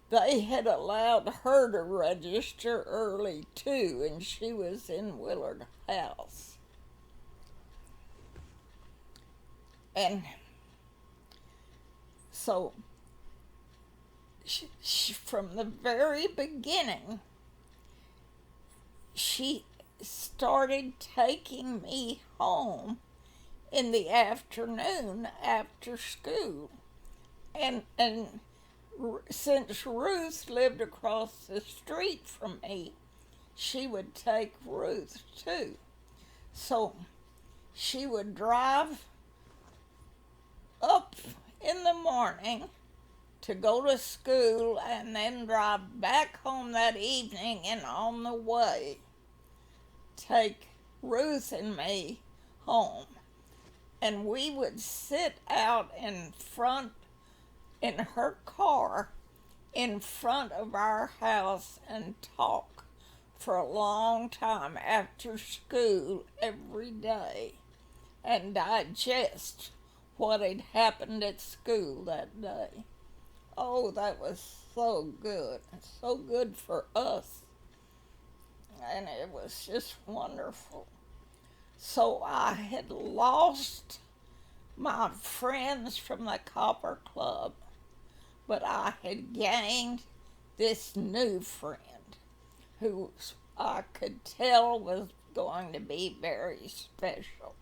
they had allowed her to register early too, and she was in Willard House. And so she, from the very beginning, she started taking me home in the afternoon after school. And since Ruth lived across the street from me, she would take Ruth too. So she would drive up in the morning to go to school and then drive back home that evening, and on the way take Ruth and me home. And we would sit out in her car in front of our house and talk for a long time after school every day and digest what had happened at school that day. Oh, that was so good. So good for us. And it was just wonderful. So I had lost my friends from the Copper Club but I had gained this new friend who I could tell was going to be very special.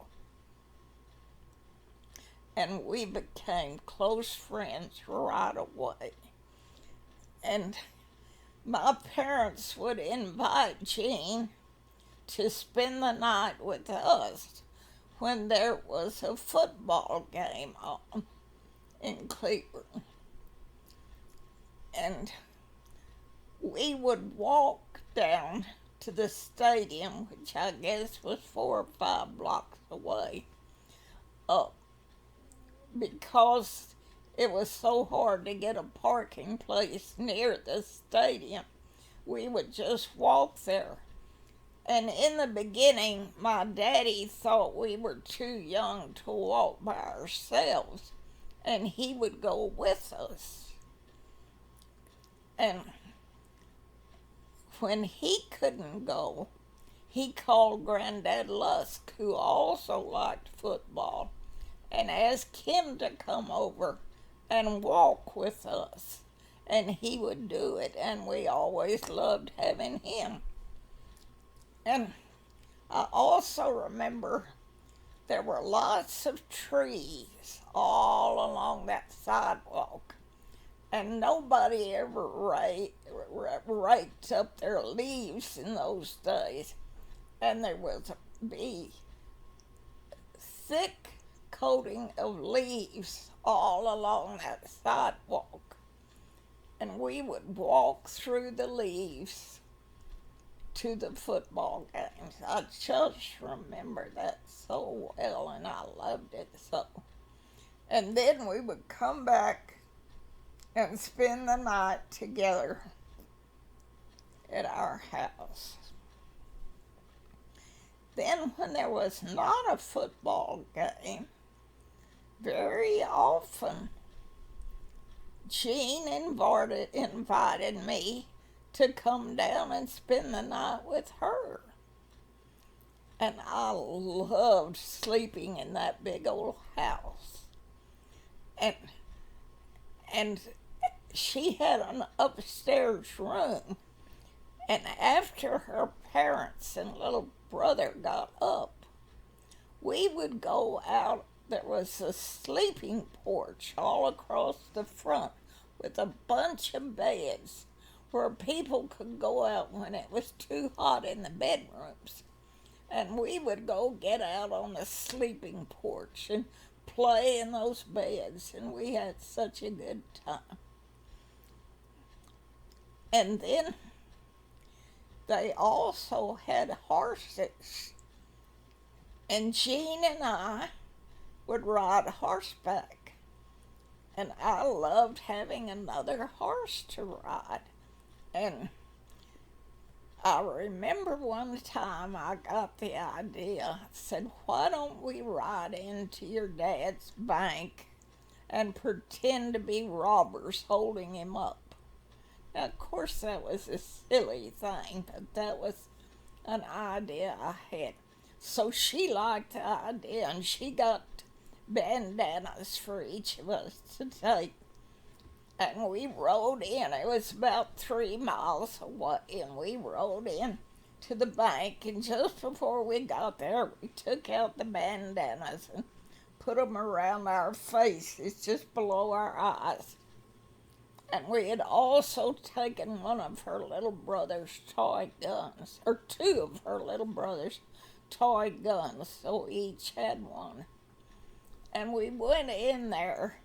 And we became close friends right away. And my parents would invite Jean to spend the night with us when there was a football game on in Cleveland. And we would walk down to the stadium, which I guess was 4 or 5 blocks away, because it was so hard to get a parking place near the stadium. We would just walk there. And in the beginning, my daddy thought we were too young to walk by ourselves, and he would go with us. And when he couldn't go, he called Granddad Lusk, who also liked football, and asked him to come over and walk with us. And he would do it, and we always loved having him. And I also remember there were lots of trees all along that sidewalk, and nobody ever raked up their leaves in those days. And there was be thick coating of leaves all along that sidewalk. And we would walk through the leaves to the football games. I just remember that so well, and I loved it so. And then we would come back and spend the night together at our house. Then when there was not a football game, very often Jean invited me to come down and spend the night with her. And I loved sleeping in that big old house. And she had an upstairs room. And after her parents and little brother got up, we would go out. There was a sleeping porch all across the front with a bunch of beds where people could go out when it was too hot in the bedrooms. And we would go get out on the sleeping porch and play in those beds, and we had such a good time. And then they also had horses, and Jean and I would ride horseback, and I loved having another horse to ride. And I remember one time I got the idea, I said, why don't we ride into your dad's bank and pretend to be robbers holding him up? Now, of course, that was a silly thing, but that was an idea I had. So she liked the idea, and she got bandanas for each of us to take. And we rode in. It was about 3 miles away, and we rode in to the bank. And just before we got there, we took out the bandanas and put them around our faces, just below our eyes. And we had also taken one of her little brother's toy guns, or 2 of her little brother's toy guns, so each had one. And we went in there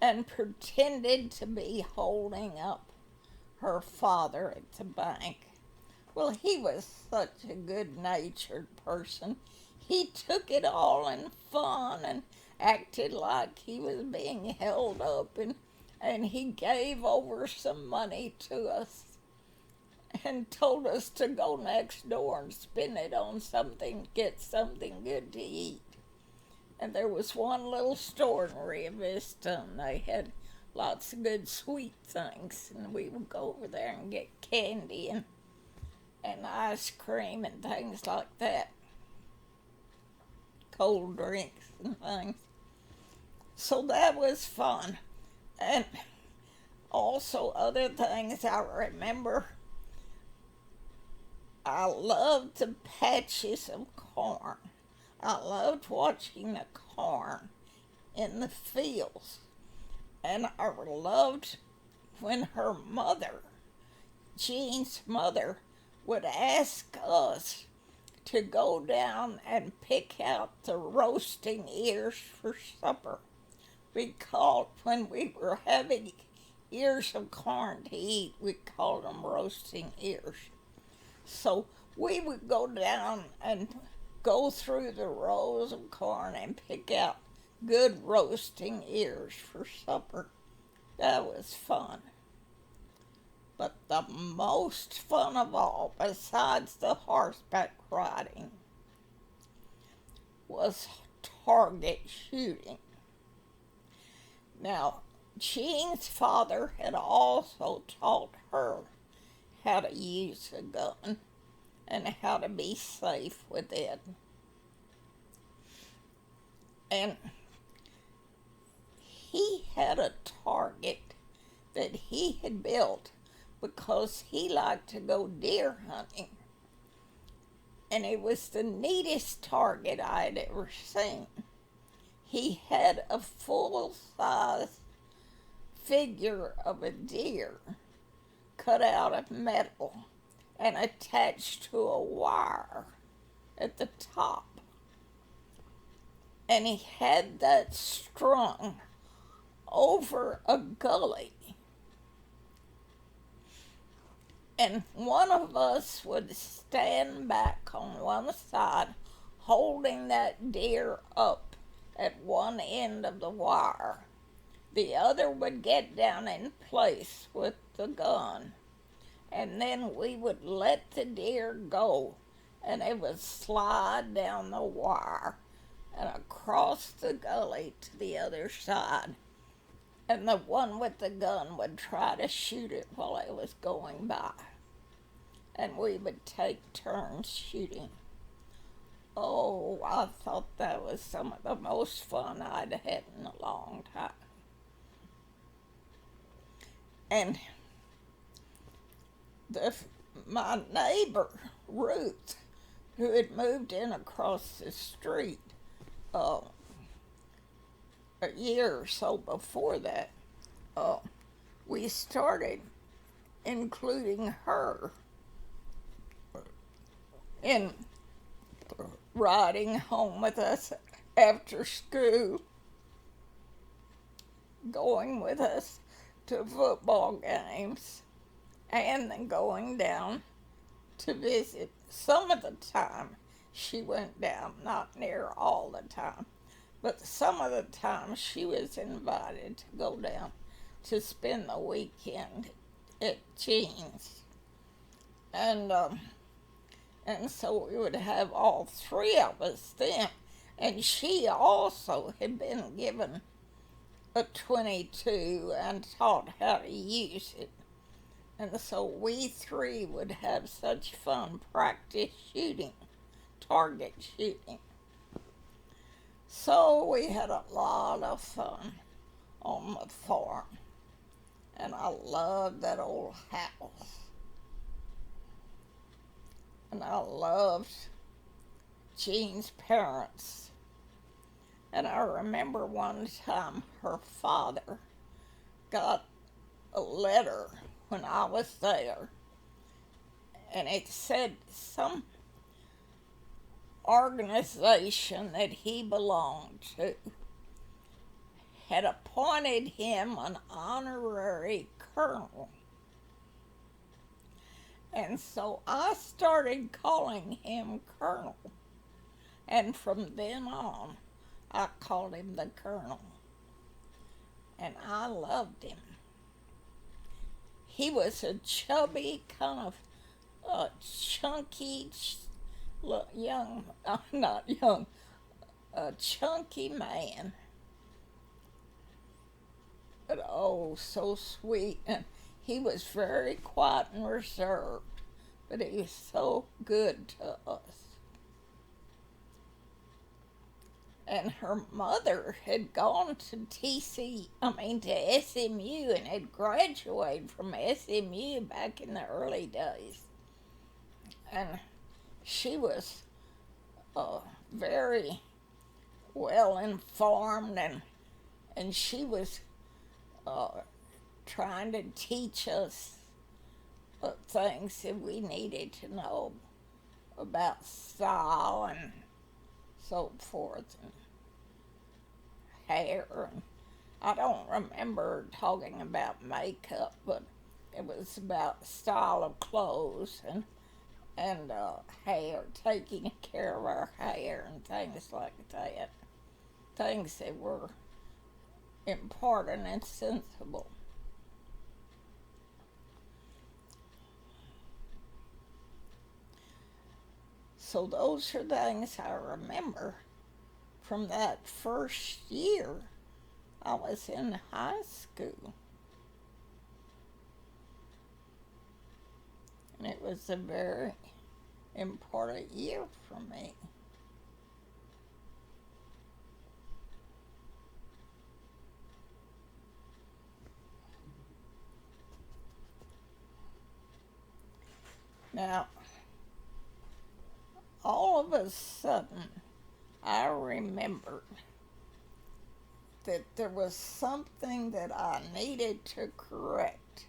and pretended to be holding up her father at the bank. Well, he was such a good-natured person. He took it all in fun and acted like he was being held up, and he gave over some money to us and told us to go next door and spend it on something, get something good to eat. And there was one little store in Rio Vista, and they had lots of good sweet things. And we would go over there and get candy and ice cream and things like that. Cold drinks and things. So that was fun. And Also, other things I remember, I loved the patches of corn. I loved watching the corn in the fields. And I loved when her mother, Jean's mother, would ask us to go down and pick out the roasting ears for supper. We called, when we were having ears of corn to eat, we called them roasting ears. So we would go down and go through the rows of corn and pick out good roasting ears for supper. That was fun. But the most fun of all, besides the horseback riding, was target shooting. Now, Jean's father had also taught her how to use a gun and how to be safe with it. And he had a target that he had built because he liked to go deer hunting. And it was the neatest target I had ever seen. He had a full-size figure of a deer cut out of metal and attached to a wire at the top. And he had that strung over a gully. And one of us would stand back on one side holding that deer up at one end of the wire. The other would get down in place with the gun. And then we would let the deer go, and it would slide down the wire and across the gully to the other side. And the one with the gun would try to shoot it while it was going by. And we would take turns shooting. Oh, I thought that was some of the most fun I'd had in a long time. And my neighbor, Ruth, who had moved in across the street a year or so before that, we started including her in riding home with us after school, going with us to football games, and then going down to visit. Some of the time she went down, not near all the time, but some of the time she was invited to go down to spend the weekend at Jean's. And so we would have all three of us then. And she also had been given a .22 and taught how to use it. And so we three would have such fun practice shooting, target shooting. So we had a lot of fun on the farm. And I loved that old house. And I loved Jean's parents. And I remember one time her father got a letter when I was there, and it said some organization that he belonged to had appointed him an honorary colonel. And so I started calling him Colonel. And from then on, I called him the Colonel. And I loved him. He was a chubby, kind of chunky, a chunky man. But oh, so sweet. And he was very quiet and reserved, but he was so good to us. and her mother had gone to to SMU and had graduated from SMU back in the early days. And she was very well informed, and she was uh, trying to teach us things that we needed to know about style and so forth, and hair. And I don't remember talking about makeup, but it was about style of clothes and hair, taking care of our hair and things like that. Things that were important and sensible. So those are things I remember from that first year I was in high school. And it was a very important year for me. Now, all of a sudden, I remembered that there was something that I needed to correct.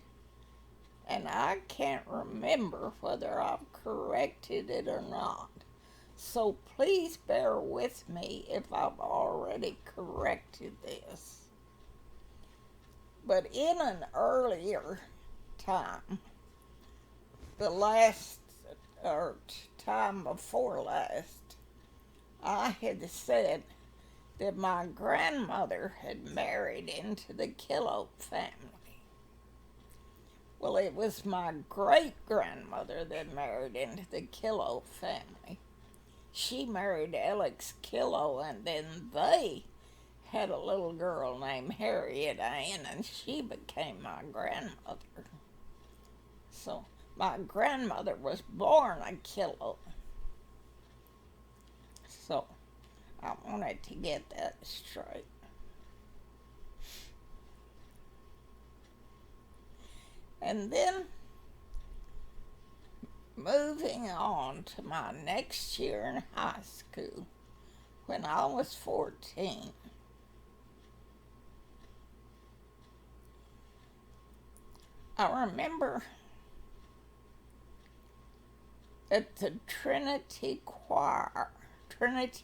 And I can't remember whether I've corrected it or not. So please bear with me if I've already corrected this. But in an earlier time, the last or time before last, I had said that my grandmother had married into the Kilo family. Well, it was my great-grandmother that married into the Kilo family. She married Alex Kilo, and then they had a little girl named Harriet Ann, and she became my grandmother. So my grandmother was born a Kilo. So I wanted to get that straight. And then moving on to my next year in high school, when I was 14, I remember that the Trinity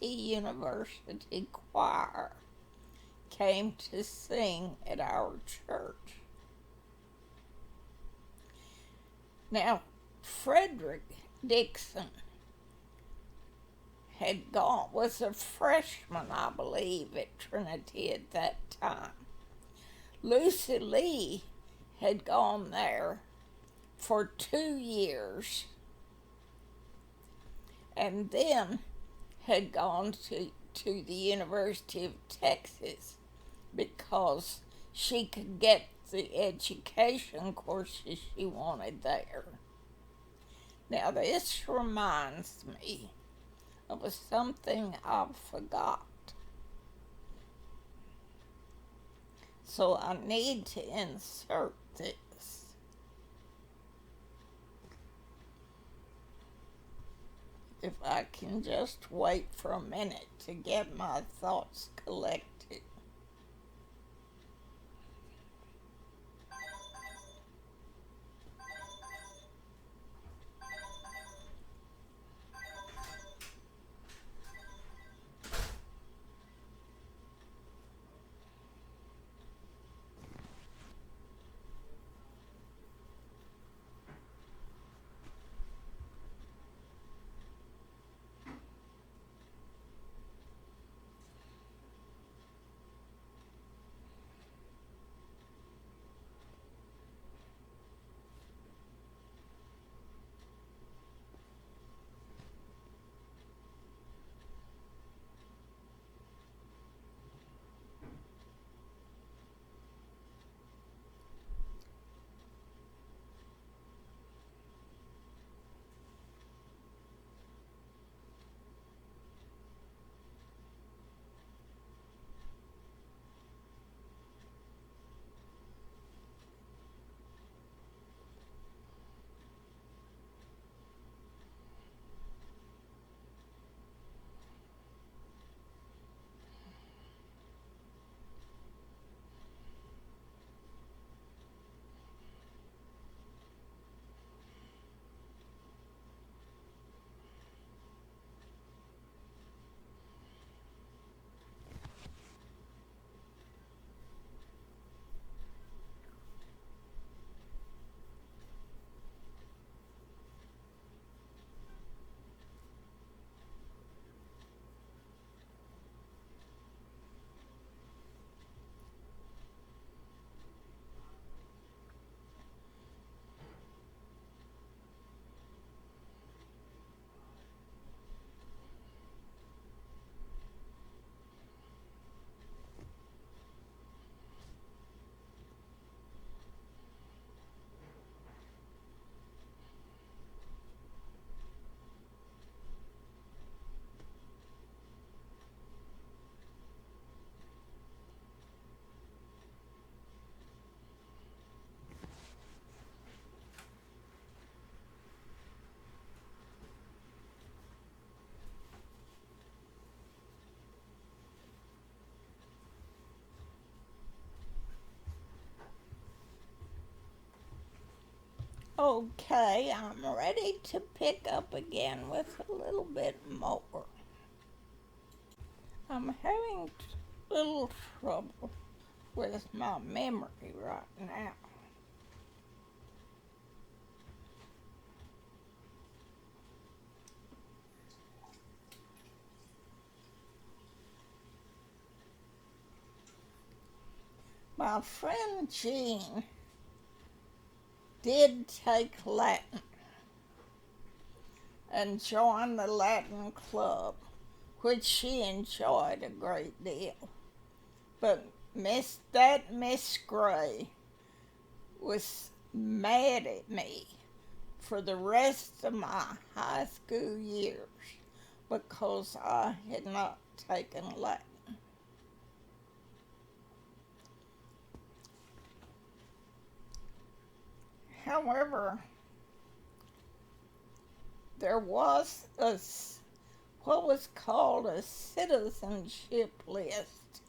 University Choir, came to sing at our church. Now, Frederick Dixon was a freshman, I believe, at Trinity at that time. Lucy Lee had gone there for 2 years and then had gone to the University of Texas because she could get the education courses she wanted there. Now, this reminds me of something I forgot. So I need to insert this. If I can just wait for a minute to get my thoughts collected. Okay, I'm ready to pick up again with a little bit more. I'm having a little trouble with my memory right now. My friend Jean did take Latin and join the Latin club, which she enjoyed a great deal. But Miss Gray was mad at me for the rest of my high school years because I had not taken Latin. However, there was what was called a citizenship list,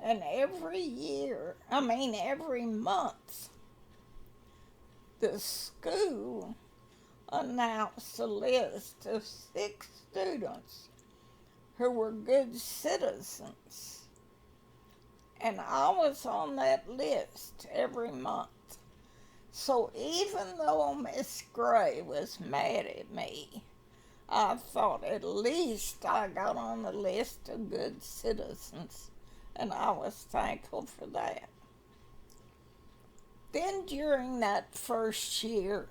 and every month, the school announced a list of 6 students who were good citizens, and I was on that list every month. So even though Miss Gray was mad at me, I thought at least I got on the list of good citizens, and I was thankful for that. Then during that first year,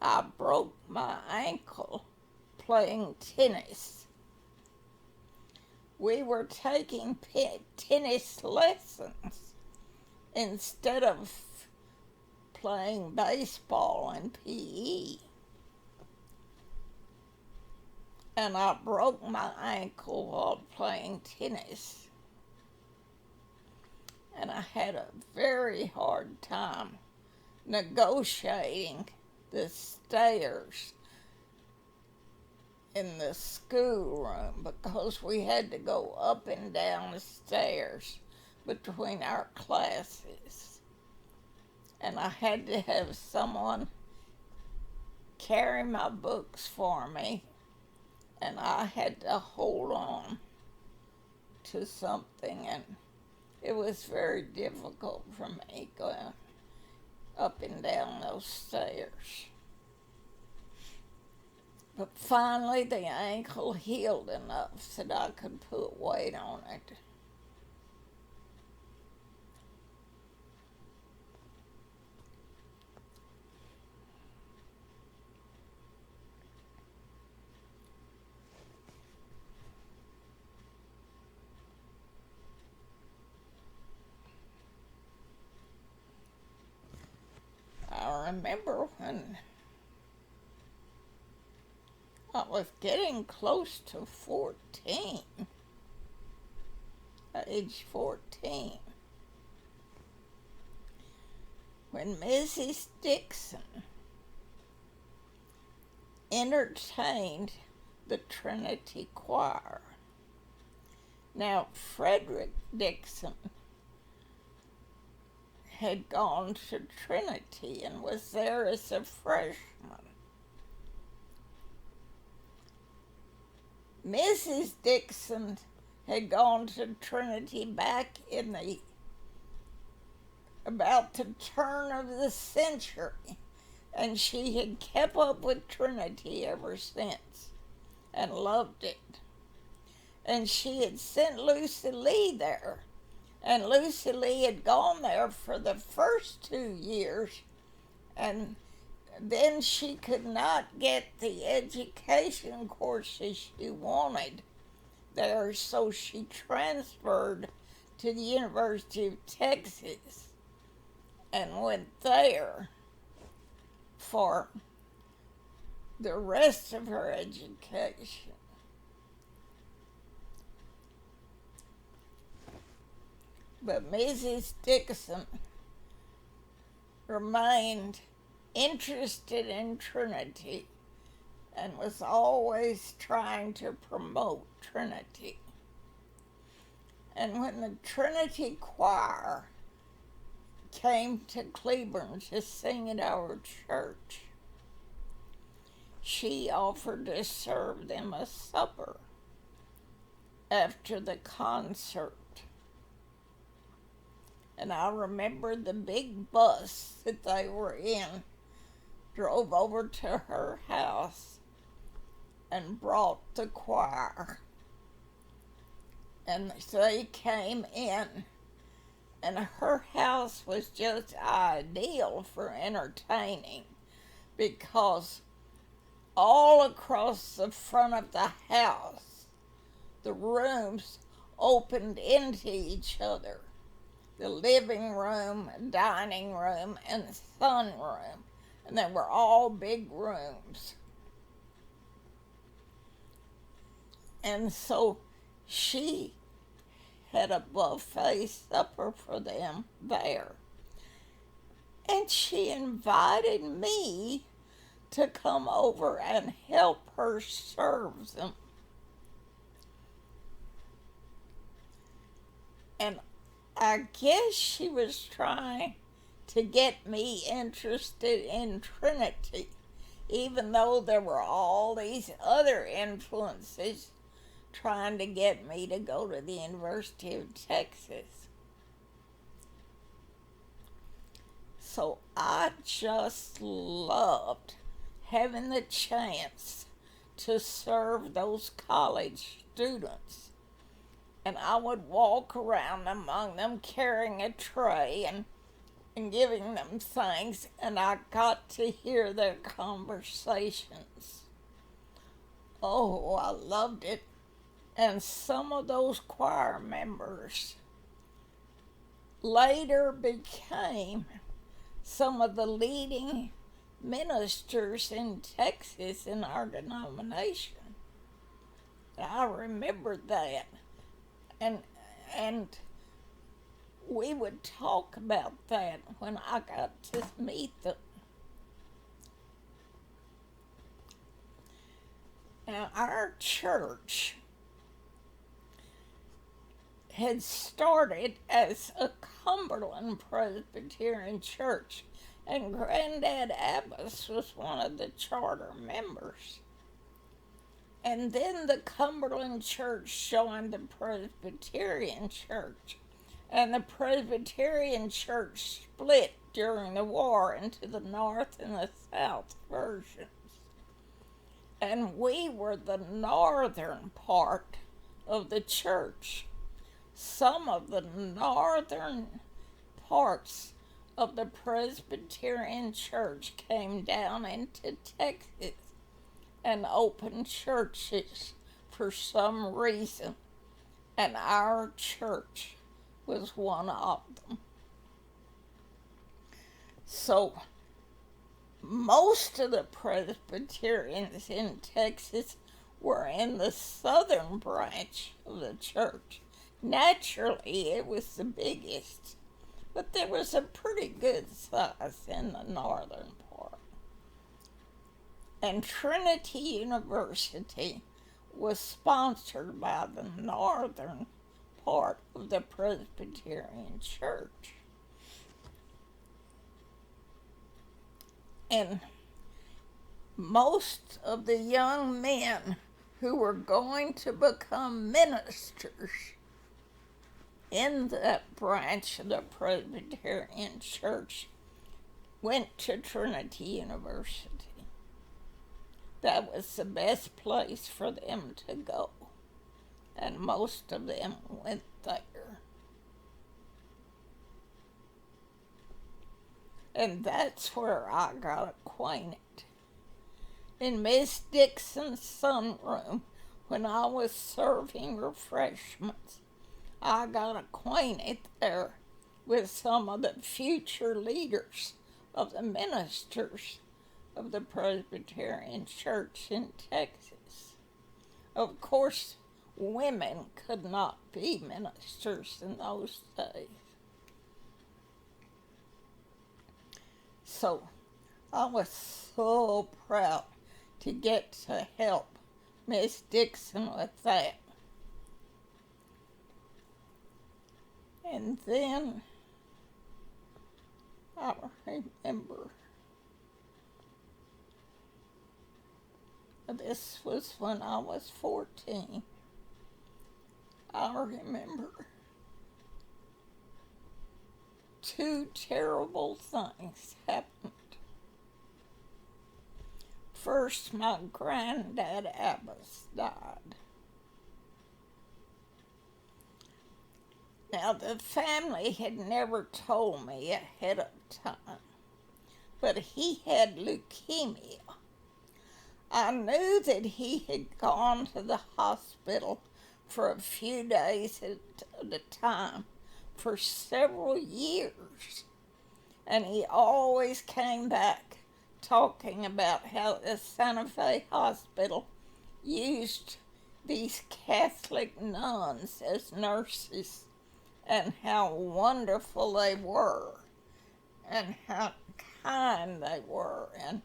I broke my ankle playing tennis. We were taking tennis lessons instead of playing baseball and PE. And I broke my ankle while playing tennis. And I had a very hard time negotiating the stairs in the schoolroom because we had to go up and down the stairs between our classes. And I had to have someone carry my books for me, and I had to hold on to something, and it was very difficult for me going up and down those stairs. But finally the ankle healed enough that I could put weight on it. I remember when I was getting close to 14, age 14, when Mrs. Dixon entertained the Trinity Choir. Now, Frederick Dixon had gone to Trinity and was there as a freshman. Mrs. Dixon had gone to Trinity back in about the turn of the century, and she had kept up with Trinity ever since and loved it. And she had sent Lucy Lee there, and Lucy Lee had gone there for the first 2 years, and then she could not get the education courses she wanted there, so she transferred to the University of Texas and went there for the rest of her education. But Mrs. Dixon remained interested in Trinity and was always trying to promote Trinity. And when the Trinity Choir came to Cleburne to sing at our church, she offered to serve them a supper after the concert. And I remember the big bus that they were in drove over to her house and brought the choir. And they came in, and her house was just ideal for entertaining because all across the front of the house, the rooms opened into each other. The living room, dining room, and sunroom. And they were all big rooms. And so she had a buffet supper for them there. And she invited me to come over and help her serve them. And I guess she was trying to get me interested in Trinity, even though there were all these other influences trying to get me to go to the University of Texas. So I just loved having the chance to serve those college students. And I would walk around among them carrying a tray and giving them things, and I got to hear their conversations. Oh, I loved it. And some of those choir members later became some of the leading ministers in Texas in our denomination. I remember that. And we would talk about that when I got to meet them. Now, our church had started as a Cumberland Presbyterian church, and Granddad Abbas was one of the charter members. And then the Cumberland church joined the Presbyterian church, and the Presbyterian church split during the war into the North and the South versions. And we were the northern part of the church. Some of the northern parts of the Presbyterian church came down into Texas and opened churches for some reason, and our church was one of them. So most of the Presbyterians in Texas were in the southern branch of the church. Naturally, it was the biggest, but there was a pretty good size in the northern part. And Trinity University was sponsored by the northern part of the Presbyterian church. And most of the young men who were going to become ministers in that branch of the Presbyterian church went to Trinity University. That was the best place for them to go, and most of them went there. And that's where I got acquainted. In Miss Dixon's sunroom, when I was serving refreshments, I got acquainted there with some of the future leaders of the ministers of the Presbyterian Church in Texas. Of course, women could not be ministers in those days. So I was so proud to get to help Miss Dixon with that. And then remember. This was when I was 14. I remember two terrible things happened. First, my granddad Abbas died. Now, the family had never told me ahead of time, but he had leukemia. I knew that he had gone to the hospital for a few days at a time for several years, and he always came back talking about how the Santa Fe Hospital used these Catholic nuns as nurses and how wonderful they were and how kind they were. And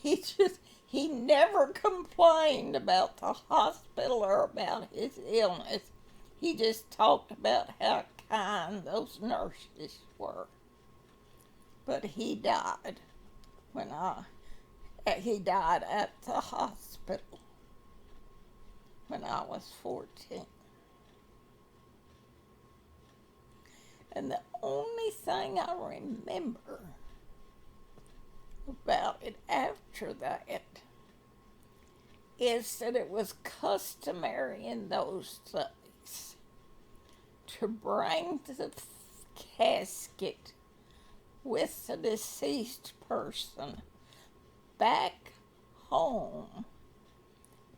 he never complained about the hospital or about his illness. He just talked about how kind those nurses were. But he died he died at the hospital when I was 14. And the only thing I remember about it after that is that it was customary in those days to bring the casket with the deceased person back home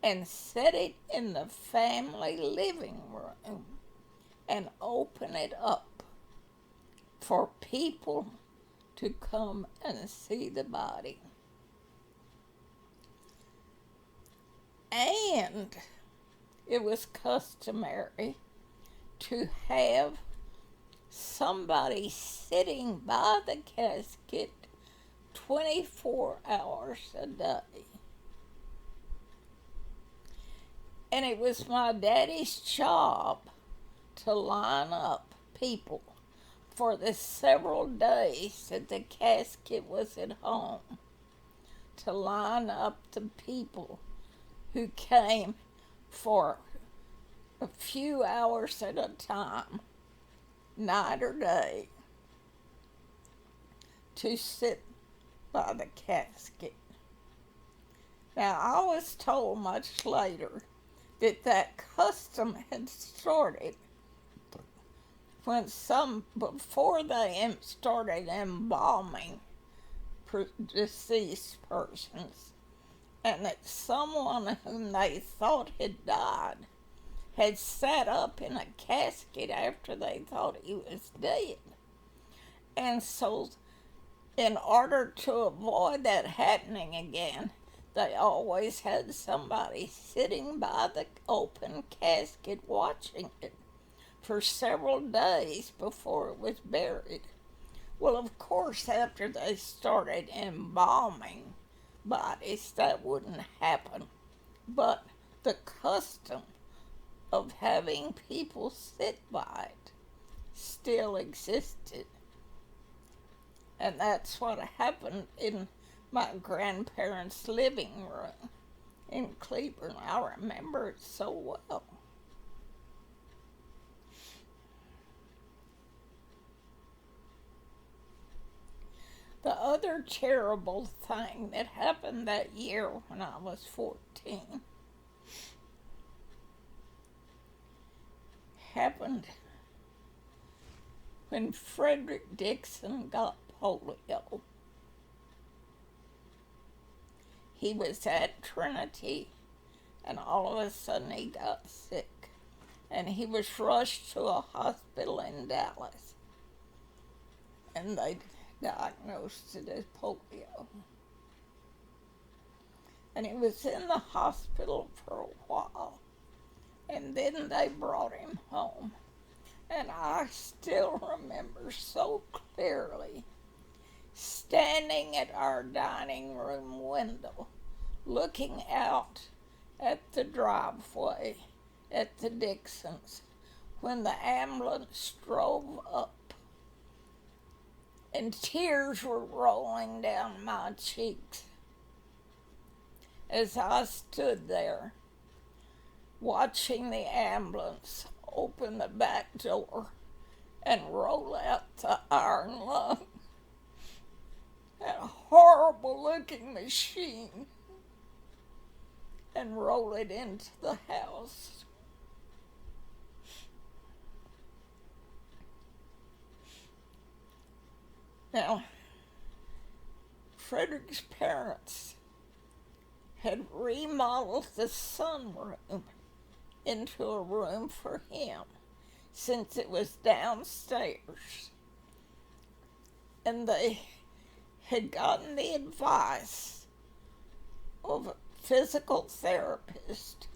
and set it in the family living room and open it up for people to come and see the body. And it was customary to have somebody sitting by the casket 24 hours a day. And it was my daddy's job to line up people for the several days that the casket was at home, to line up the people who came for a few hours at a time, night or day, to sit by the casket. Now, I was told much later that custom had started before they started embalming deceased persons, and that someone whom they thought had died had sat up in a casket after they thought he was dead. And so, in order to avoid that happening again, they always had somebody sitting by the open casket watching it for several days before it was buried. Well, of course, after they started embalming bodies, that wouldn't happen. But the custom of having people sit by it still existed. And that's what happened in my grandparents' living room in Cleburne. I remember it so well. The other terrible thing that happened that year when I was 14 happened when Frederick Dixon got polio. He was at Trinity, and all of a sudden he got sick, and he was rushed to a hospital in Dallas, and they diagnosed it as polio. And he was in the hospital for a while, and then they brought him home. And I still remember so clearly standing at our dining room window, looking out at the driveway at the Dixons when the ambulance drove up and tears were rolling down my cheeks as I stood there watching the ambulance open the back door and roll out the iron lung. That horrible looking machine, and roll it into the house. Now, Frederick's parents had remodeled the sunroom into a room for him since it was downstairs. And they had gotten the advice of a physical therapist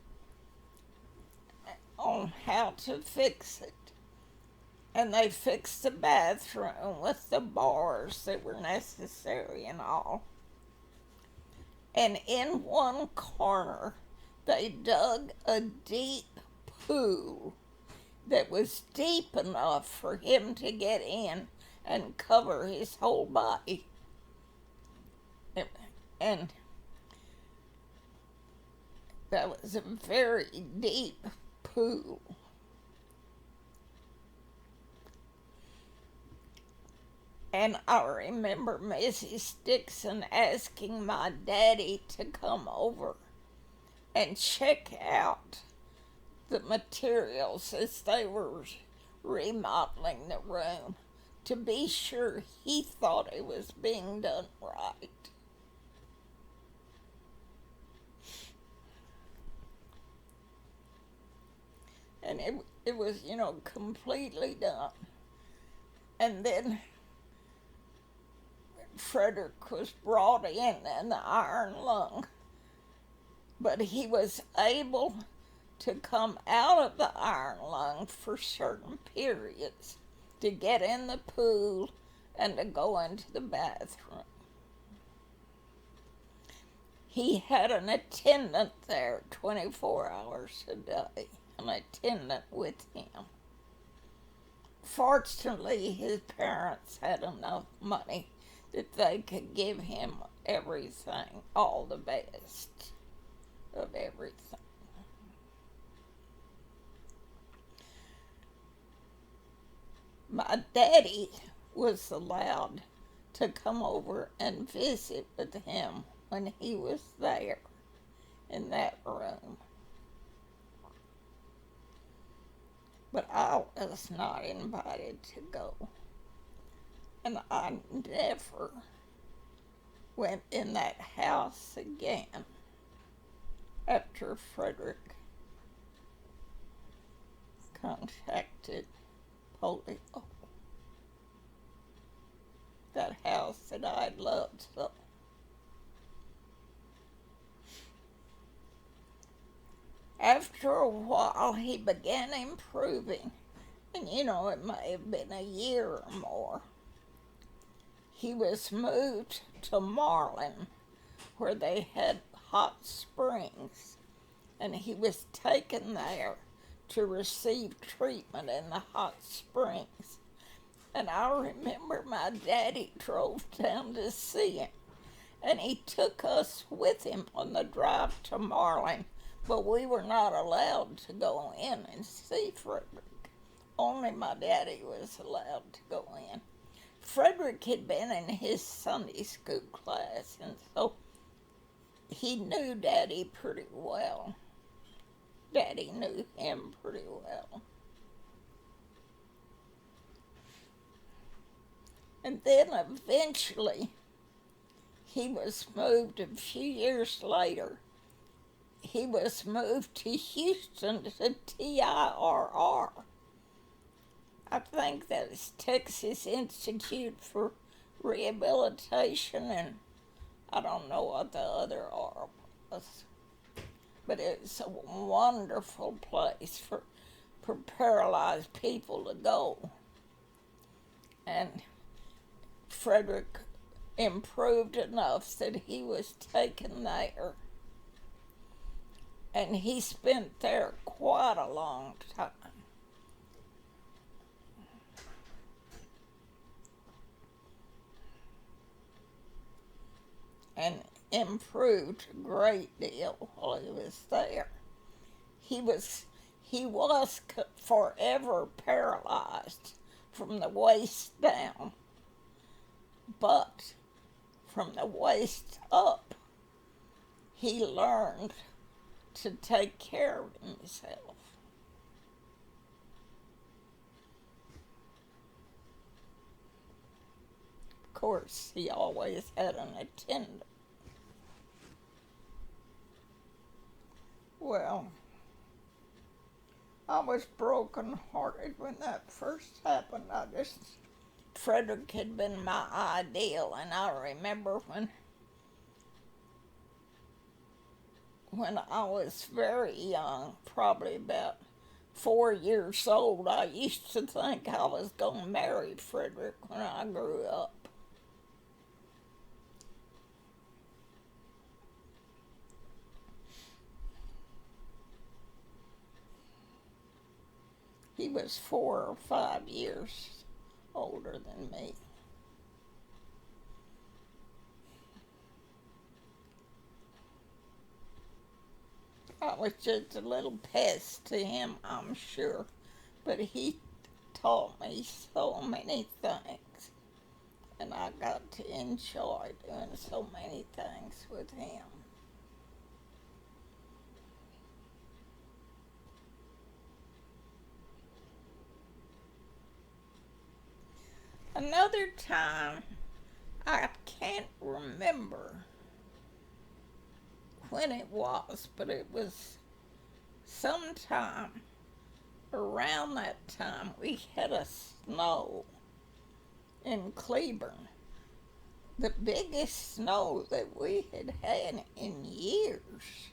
on how to fix it. And they fixed the bathroom with the bars that were necessary and all. And in one corner, they dug a deep pool that was deep enough for him to get in and cover his whole body. And that was a very deep pool. And I remember Mrs. Dixon asking my daddy to come over and check out the materials as they were remodeling the room to be sure he thought it was being done right. And it was, completely done. And then Frederick was brought in the iron lung, but he was able to come out of the iron lung for certain periods to get in the pool and to go into the bathroom. He had an attendant there 24 hours a day, an attendant with him. Fortunately, his parents had enough money that they could give him everything, all the best of everything. My daddy was allowed to come over and visit with him when he was there in that room. But I was not invited to go. And I never went in that house again after Frederick contracted polio. That house that I'd loved so. After a while, he began improving, and it may have been a year or more. He was moved to Marlin, where they had hot springs, and he was taken there to receive treatment in the hot springs. And I remember my daddy drove down to see him, and he took us with him on the drive to Marlin, but we were not allowed to go in and see Frederick. Only my daddy was allowed to go in. Frederick had been in his Sunday school class, and so he knew Daddy pretty well. Daddy knew him pretty well. And then eventually, he was moved a few years later. He was moved to Houston to TIRR. I think that is Texas Institute for Rehabilitation, and I don't know what the other R was. But it's a wonderful place for paralyzed people to go. And Frederick improved enough that he was taken there. And he spent there quite a long time. improved a great deal while he was there. He was forever paralyzed from the waist down, but from the waist up, he learned to take care of himself. Of course, he always had an attendant. Well, I was broken-hearted when that first happened. Frederick had been my ideal, and I remember when I was very young, probably about 4 years old, I used to think I was going to marry Frederick when I grew up. He was 4 or 5 years older than me. I was just a little pest to him, I'm sure, but he taught me so many things, and I got to enjoy doing so many things with him. Another time, I can't remember when it was, but it was sometime around that time we had a snow in Cleburne, the biggest snow that we had had in years.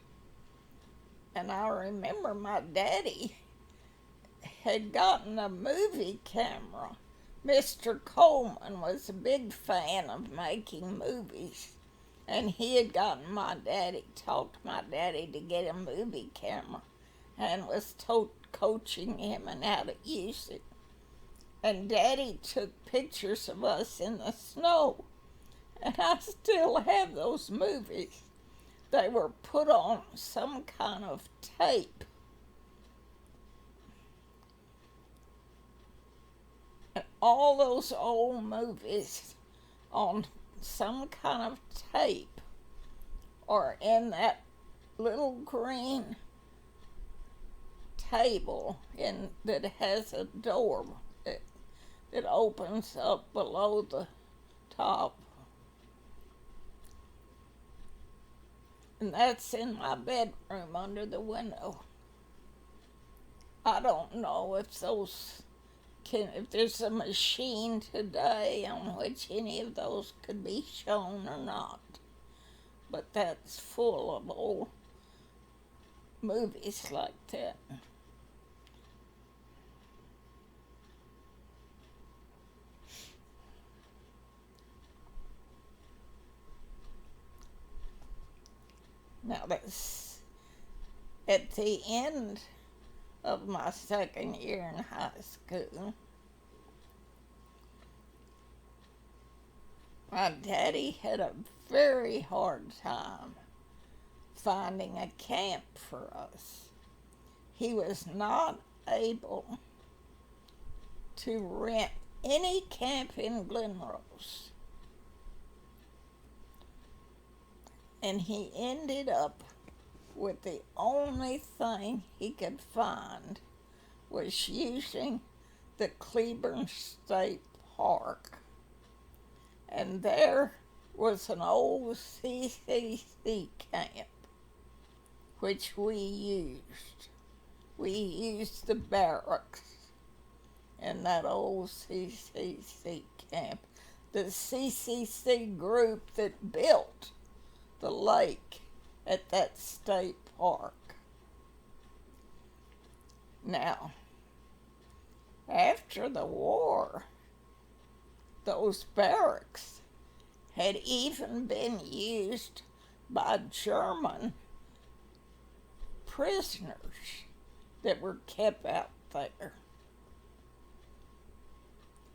And I remember my daddy had gotten a movie camera. Mr. Coleman was a big fan of making movies, and he had gotten talked my daddy to get a movie camera, and was coaching him on how to use it. And Daddy took pictures of us in the snow, and I still have those movies. They were put on some kind of tape. And all those old movies on some kind of tape or in that little green table that has a door that opens up below the top. And that's in my bedroom under the window. I don't know if there's a machine today on which any of those could be shown or not. But that's full of old movies like that. Now that's at the end of my second year in high school. My daddy had a very hard time finding a camp for us. He was not able to rent any camp in Glenrose. And he ended up with the only thing he could find was using the Cleburne State Park. And there was an old CCC camp, which we used. We used the barracks in that old CCC camp. The CCC group that built the lake at that state park. Now, after the war, those barracks had even been used by German prisoners that were kept out there.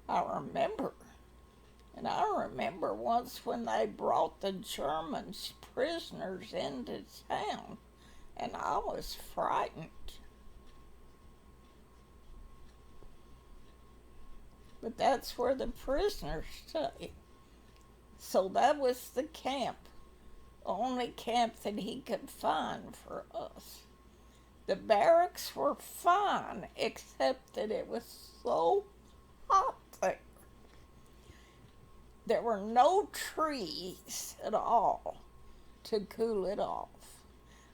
I remember And I remember once when they brought the German prisoners into town, and I was frightened. But that's where the prisoners stayed. So that was the camp, the only camp that he could find for us. The barracks were fine, except that it was so hot there. There were no trees at all to cool it off.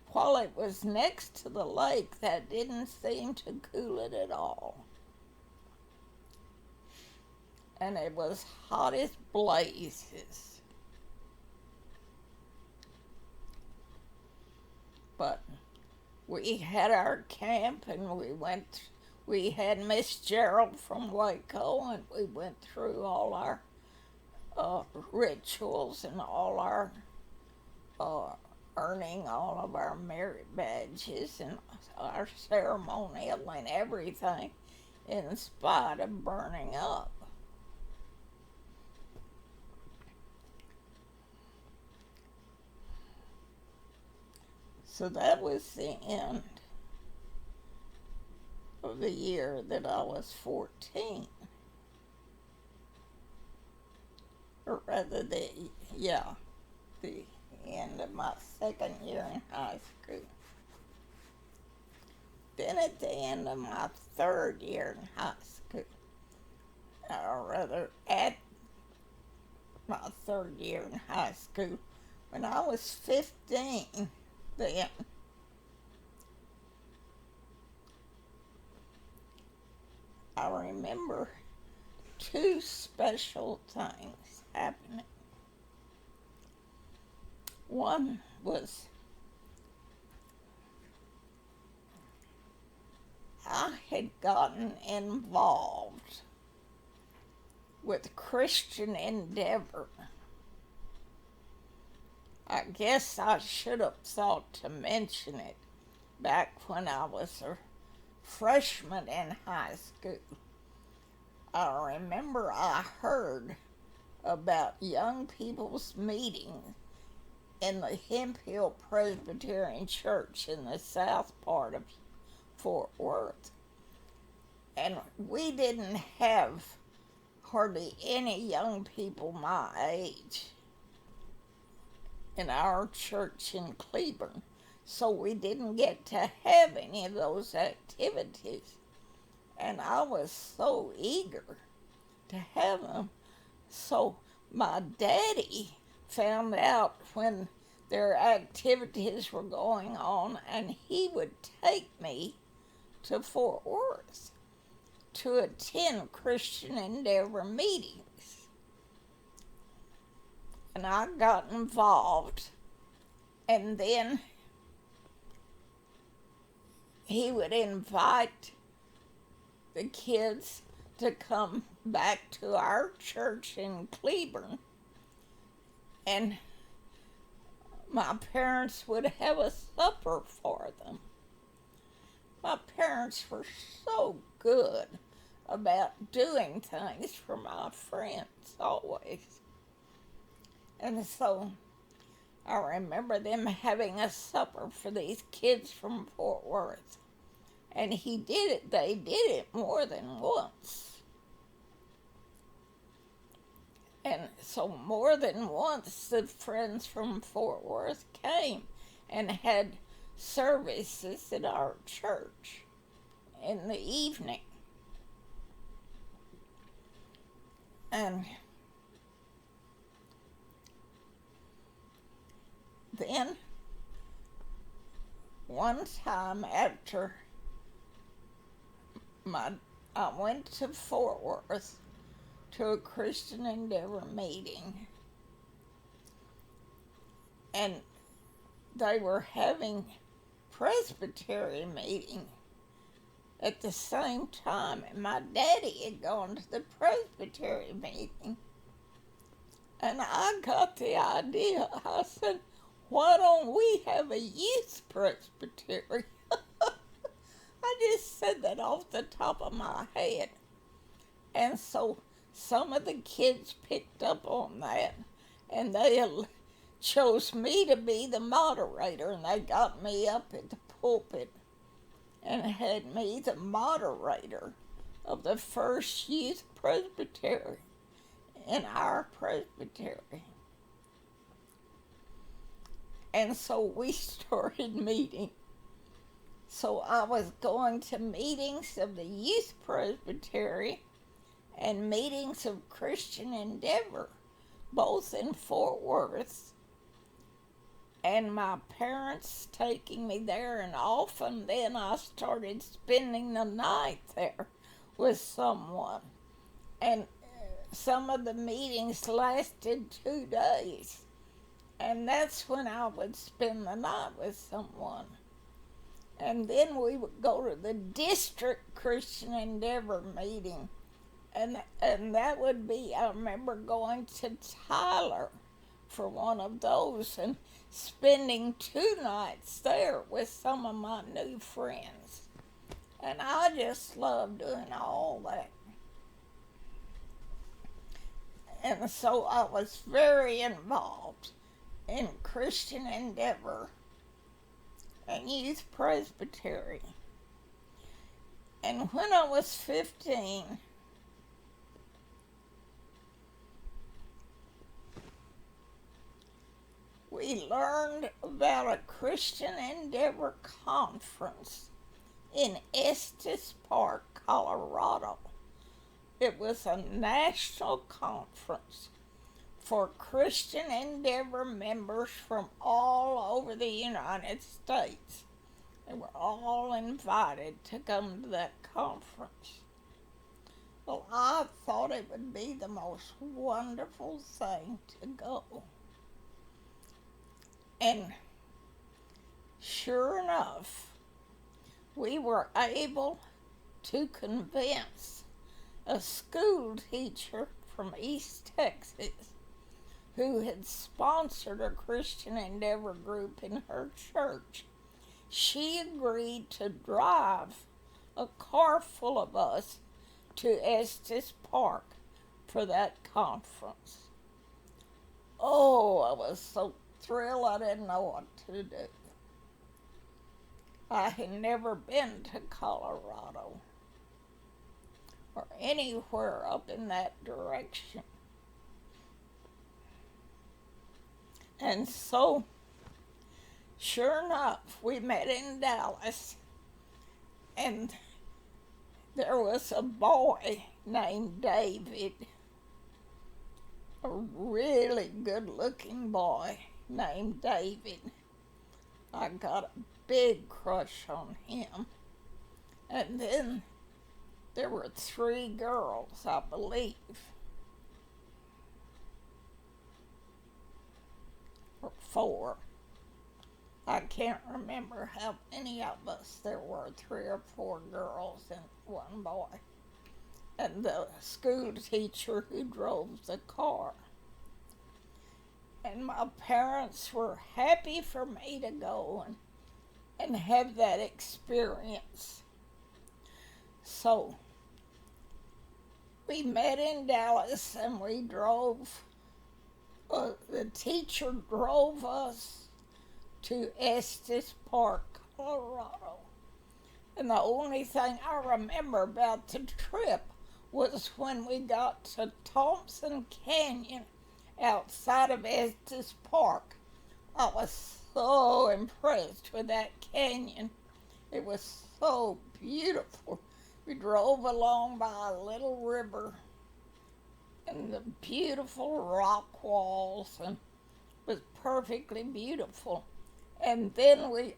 While it was next to the lake, that didn't seem to cool it at all. And it was hot as blazes. But we had our camp, and we had Miss Gerald from Waco, and we went through all our rituals and all our earning all of our merit badges and our ceremonial and everything, in spite of burning up. So that was the end of the year that I was 14. Or rather, the end of my second year in high school. Then at the end of my third year in high school, or rather at my third year in high school, when I was 15, then I remember two special things happening. One was I had gotten involved with Christian Endeavor. I guess I should have thought to mention it back when I was a freshman in high school. I remember I heard about young people's meeting in the Hemphill Presbyterian Church in the south part of Fort Worth. And we didn't have hardly any young people my age in our church in Cleburne, so we didn't get to have any of those activities. And I was so eager to have them. So my daddy found out when their activities were going on, and he would take me to Fort Worth to attend Christian Endeavor meetings. And I got involved, and then he would invite the kids to come back to our church in Cleburne, and my parents would have a supper for them. My parents were so good about doing things for my friends always. And so I remember them having a supper for these kids from Fort Worth. And they did it more than once. And so more than once the friends from Fort Worth came and had services at our church in the evening. And then one time after I went to Fort Worth to a Christian Endeavor meeting, and they were having Presbytery meeting at the same time, and my daddy had gone to the Presbytery meeting. And I got the idea. I said, why don't we have a youth presbytery? I just said that off the top of my head. And so some of the kids picked up on that, and they chose me to be the moderator, and they got me up at the pulpit and had me the moderator of the first youth presbytery in our presbytery. And so we started meeting. So I was going to meetings of the youth presbytery and meetings of Christian Endeavor, both in Fort Worth, and my parents taking me there, and often then I started spending the night there with someone. And some of the meetings lasted 2 days, and that's when I would spend the night with someone. And then we would go to the district Christian Endeavor meeting, and that would be, I remember going to Tyler for one of those and spending 2 nights there with some of my new friends. And I just loved doing all that. And so I was very involved in Christian Endeavor and Youth Presbytery. And when I was 15, we learned about a Christian Endeavor conference in Estes Park, Colorado. It was a national conference for Christian Endeavor members from all over the United States. They were all invited to come to that conference. Well, I thought it would be the most wonderful thing to go. And sure enough, we were able to convince a school teacher from East Texas who had sponsored a Christian Endeavor group in her church. She agreed to drive a car full of us to Estes Park for that conference. Oh, I was so thrilled I didn't know what to do. I had never been to Colorado or anywhere up in that direction. And so, sure enough, we met in Dallas, and there was a boy named David, a really good-looking boy named David. I got a big crush on him. And then there were 3 girls, I believe, or 4. I can't remember how many of us there were, 3 or 4 girls and 1 boy. And the school teacher who drove the car. And my parents were happy for me to go and have that experience. So we met in Dallas and we drove, the teacher drove us to Estes Park, Colorado. And the only thing I remember about the trip was when we got to Thompson Canyon outside of Estes Park. I was so impressed with that canyon. It was so beautiful. We drove along by a little river and the beautiful rock walls, and it was perfectly beautiful. And then we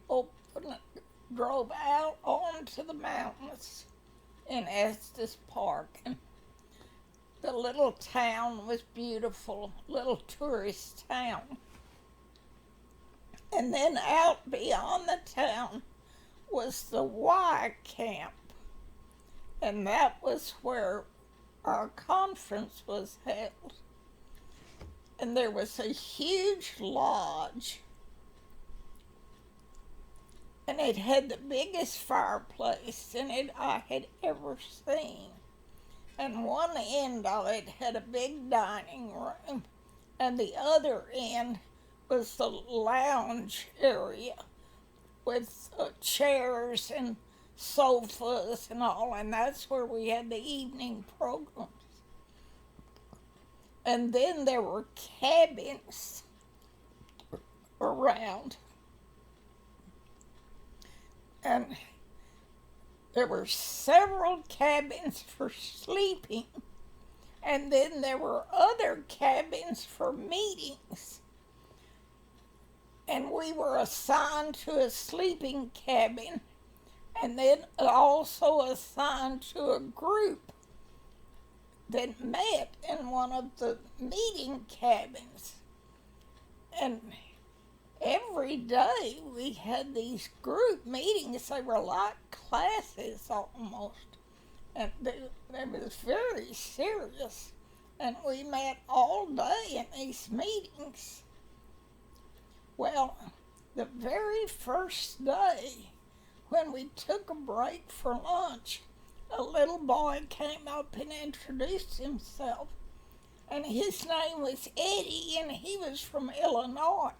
drove out onto the mountains in Estes Park, and the little town was beautiful, little tourist town. And then out beyond the town was the Y camp, and that was where our conference was held. And there was a huge lodge, and it had the biggest fireplace in it I had ever seen. and one end of it had a big dining room, and the other end was the lounge area with chairs and sofas and all, and that's where we had the evening programs. And then there were cabins around, and there were several cabins for sleeping, and then there were other cabins for meetings. And we were assigned to a sleeping cabin, and then also assigned to a group that met in one of the meeting cabins. And every day we had these group meetings. They were like classes almost. And they was very serious. And we met all day in these meetings. Well, the very first day when we took a break for lunch, a little boy came up and introduced himself. And his name was Eddie, and he was from Illinois.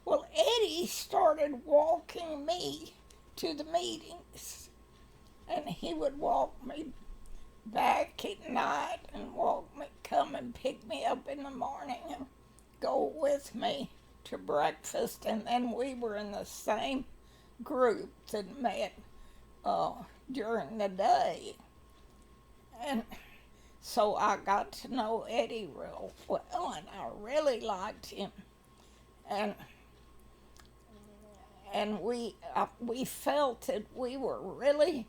Well, Eddie started walking me to the meetings, and he would walk me back at night and come and pick me up in the morning and go with me to breakfast. And then we were in the same group that met during the day. And so I got to know Eddie real well, and I really liked him. And we felt that we were really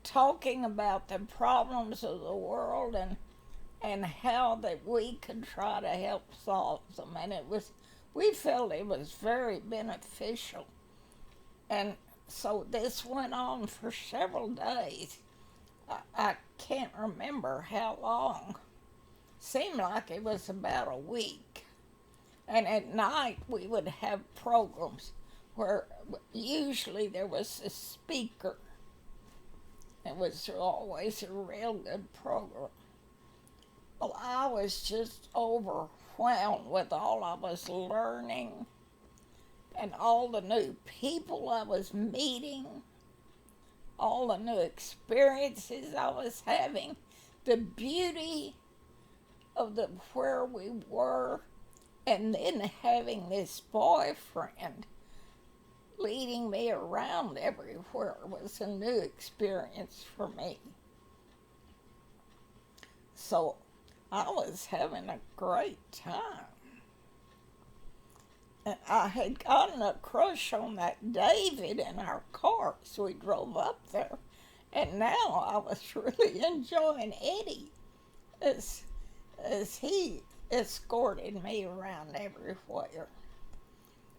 talking about the problems of the world and how that we could try to help solve them. And we felt it was very beneficial. And so this went on for several days. I can't remember how long. Seemed like it was about a week. And at night we would have programs where usually there was a speaker. It was always a real good program. Well, I was just overwhelmed with all I was learning and all the new people I was meeting, all the new experiences I was having, the beauty of where we were, and then having this boyfriend leading me around everywhere was a new experience for me. So I was having a great time. And I had gotten a crush on that David in our car, so we drove up there. And now I was really enjoying Eddie as he escorted me around everywhere.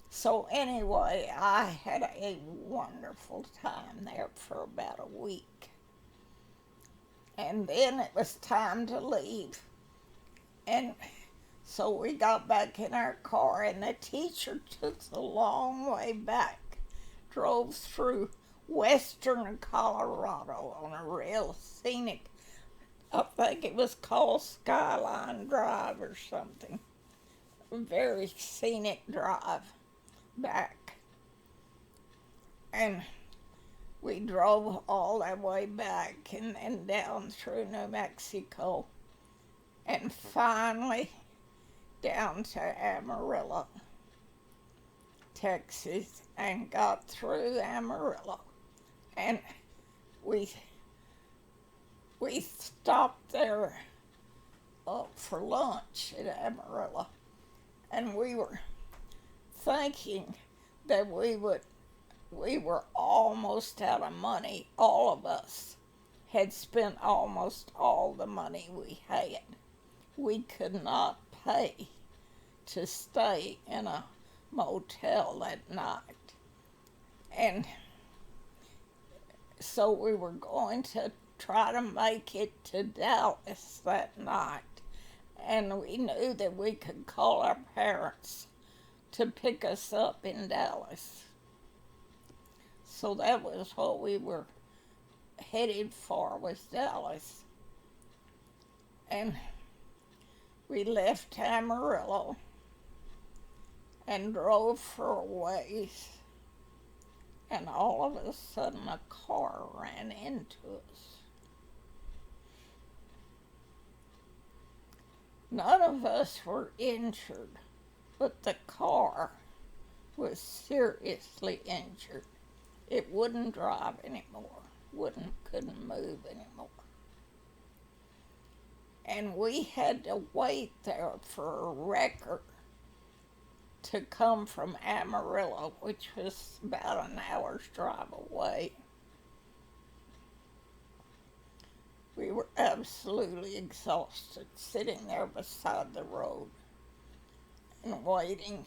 So anyway, I had a wonderful time there for about a week. And then it was time to leave. And so we got back in our car, and the teacher took the long way back, drove through western Colorado on a real scenic, I think it was called Skyline Drive or something, a very scenic drive back. And we drove all that way back and down through New Mexico and finally down to Amarillo, Texas, and got through Amarillo. And we stopped there for lunch at Amarillo, and we were thinking that we were almost out of money. All of us had spent almost all the money we had. We could not pay to stay in a motel that night. And so we were going to try to make it to Dallas that night. And we knew that we could call our parents to pick us up in Dallas. So that was what we were headed for, was Dallas. And we left Amarillo and drove for a ways, and all of a sudden a car ran into us. None of us were injured, but the car was seriously injured. It wouldn't drive anymore, couldn't move anymore. And we had to wait there for a wrecker to come from Amarillo, which was about an hour's drive away. We were absolutely exhausted, sitting there beside the road and waiting.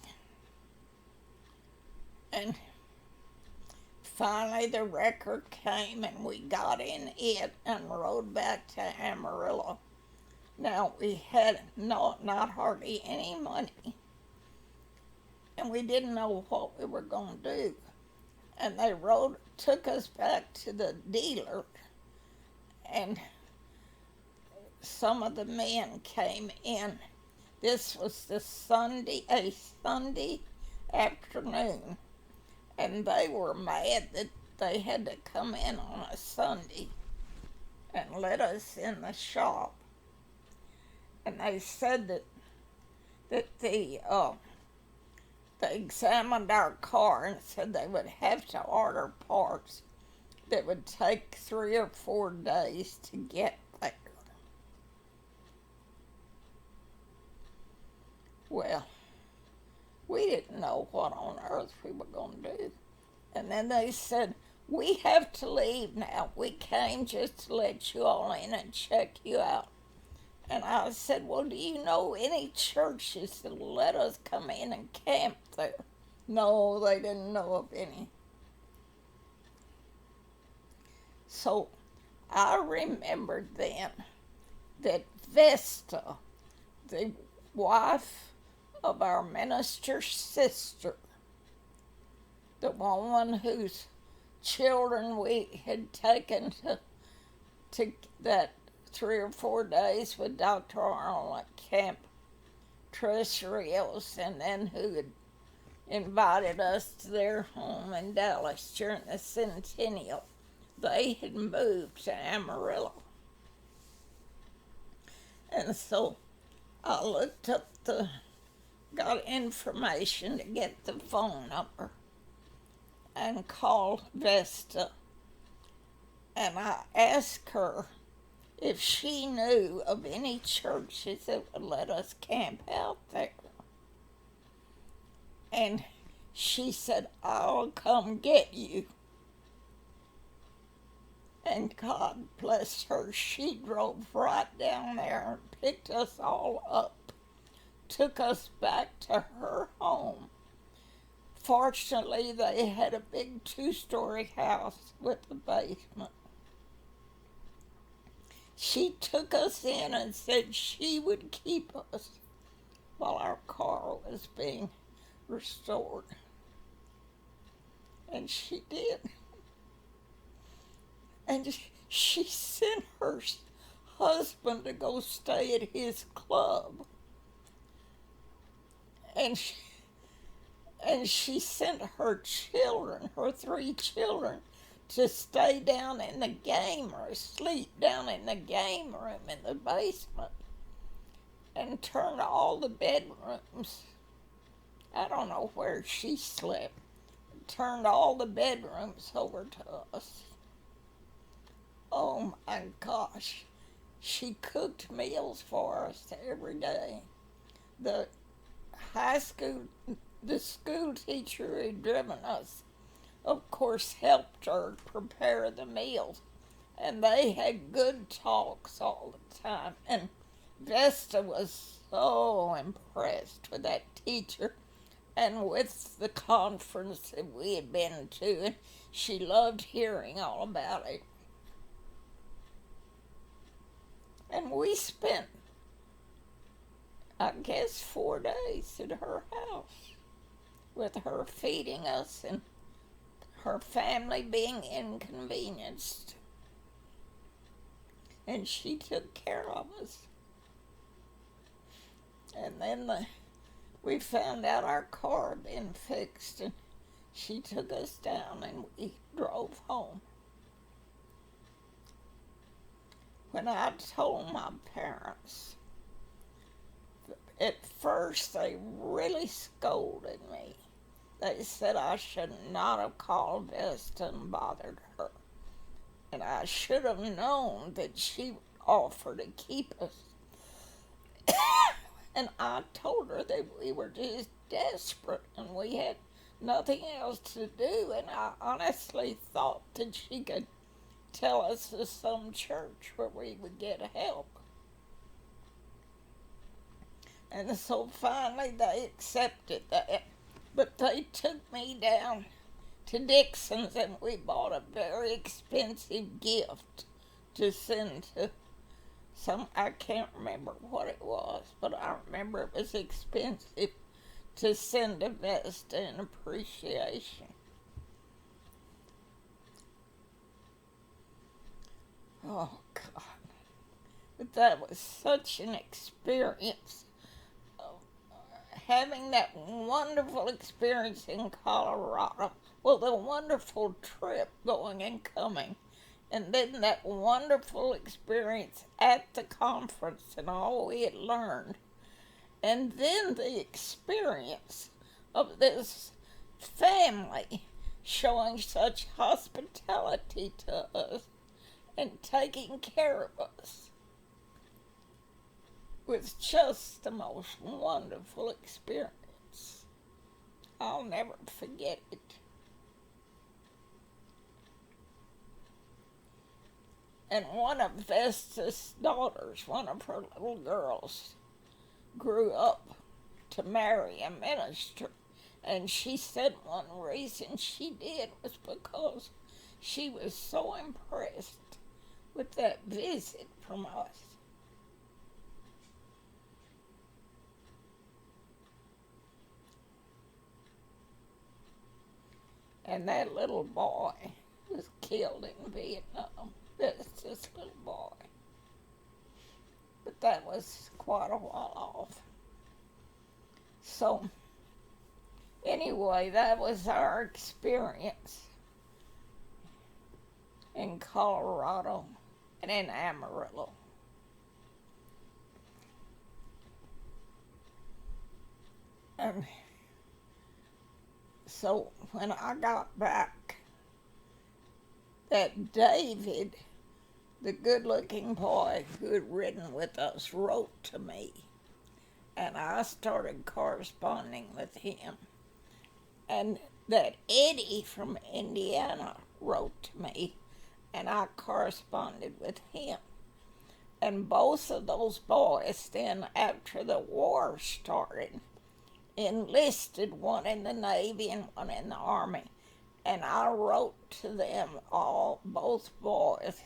And finally the wrecker came and we got in it and rode back to Amarillo. Now we had not hardly any money, and we didn't know what we were going to do. And they took us back to the dealer, and some of the men came in. This was a Sunday afternoon, and they were mad that they had to come in on a Sunday and let us in the shop. And they said that they examined our car and said they would have to order parts that would take 3 or 4 days to get there. Well, we didn't know what on earth we were going to do. And then they said, we have to leave now. We came just to let you all in and check you out. And I said, well, do you know any churches that will let us come in and camp there? No, they didn't know of any. So I remembered then that Vesta, the wife of our minister's sister, the woman whose children we had taken to that 3 or 4 days with Dr. Arnold at Camp Trusrios, and then who had invited us to their home in Dallas during the centennial. They had moved to Amarillo. And so I looked up got information to get the phone number and called Vesta. And I asked her if she knew of any churches that would let us camp out there. And she said, I'll come get you. And God bless her, she drove right down there and picked us all up, took us back to her home. Fortunately, they had a big 2-story house with a basement. She took us in and said she would keep us while our car was being restored. And she did. And she sent her husband to go stay at his club. And she sent her children, her 3 children, to stay down in the game or sleep down in the game room in the basement, and turned all the bedrooms. I don't know where she slept. Turned all the bedrooms over to us. Oh my gosh. She cooked meals for us every day. The school teacher who had driven us, of course, helped her prepare the meals. And they had good talks all the time. And Vesta was so impressed with that teacher and with the conference that we had been to. And she loved hearing all about it. And we spent, I guess, 4 days at her house with her feeding us and her family being inconvenienced. And she took care of us. And then we found out our car had been fixed, and she took us down and we drove home. When I told my parents, at first they really scolded me. They said I should not have called Vesta and bothered her. And I should have known that she would offer to keep us. And I told her that we were just desperate and we had nothing else to do. And I honestly thought that she could tell us to some church where we would get help. And so finally they accepted that. But they took me down to Dixon's and we bought a very expensive gift to send to I can't remember what it was, but I remember it was expensive to send to Vesta in appreciation. Oh, God. But that was such an experience. Having that wonderful experience in Colorado. Well, the wonderful trip going and coming. And then that wonderful experience at the conference and all we had learned. And then the experience of this family showing such hospitality to us and taking care of us was just the most wonderful experience. I'll never forget it. And one of Vesta's daughters, one of her little girls, grew up to marry a minister. And she said one reason she did was because she was so impressed with that visit from us. And that little boy was killed in Vietnam. That's this little boy. But that was quite a while off. So, anyway, that was our experience in Colorado and in Amarillo. And so when I got back, that David, the good-looking boy who had ridden with us, wrote to me. And I started corresponding with him. And that Eddie from Indiana wrote to me, and I corresponded with him. And both of those boys then, after the war started, enlisted, one in the Navy and one in the Army. And I wrote to them all, both boys,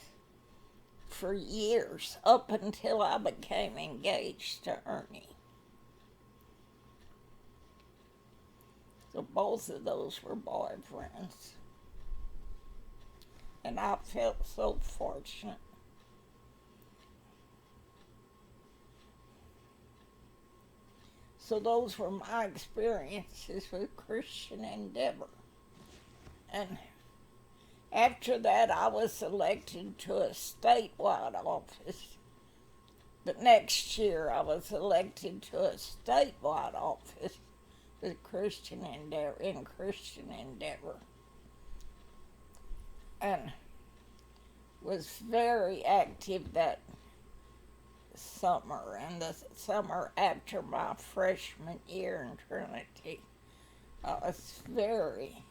for years, up until I became engaged to Ernie. So both of those were boyfriends. And I felt so fortunate. So those were my experiences with Christian Endeavor. And after that, I was elected to a statewide office. The next year, I was elected to a statewide office with Christian Endeavor. And was very active that summer and the summer after my freshman year in Trinity. I was very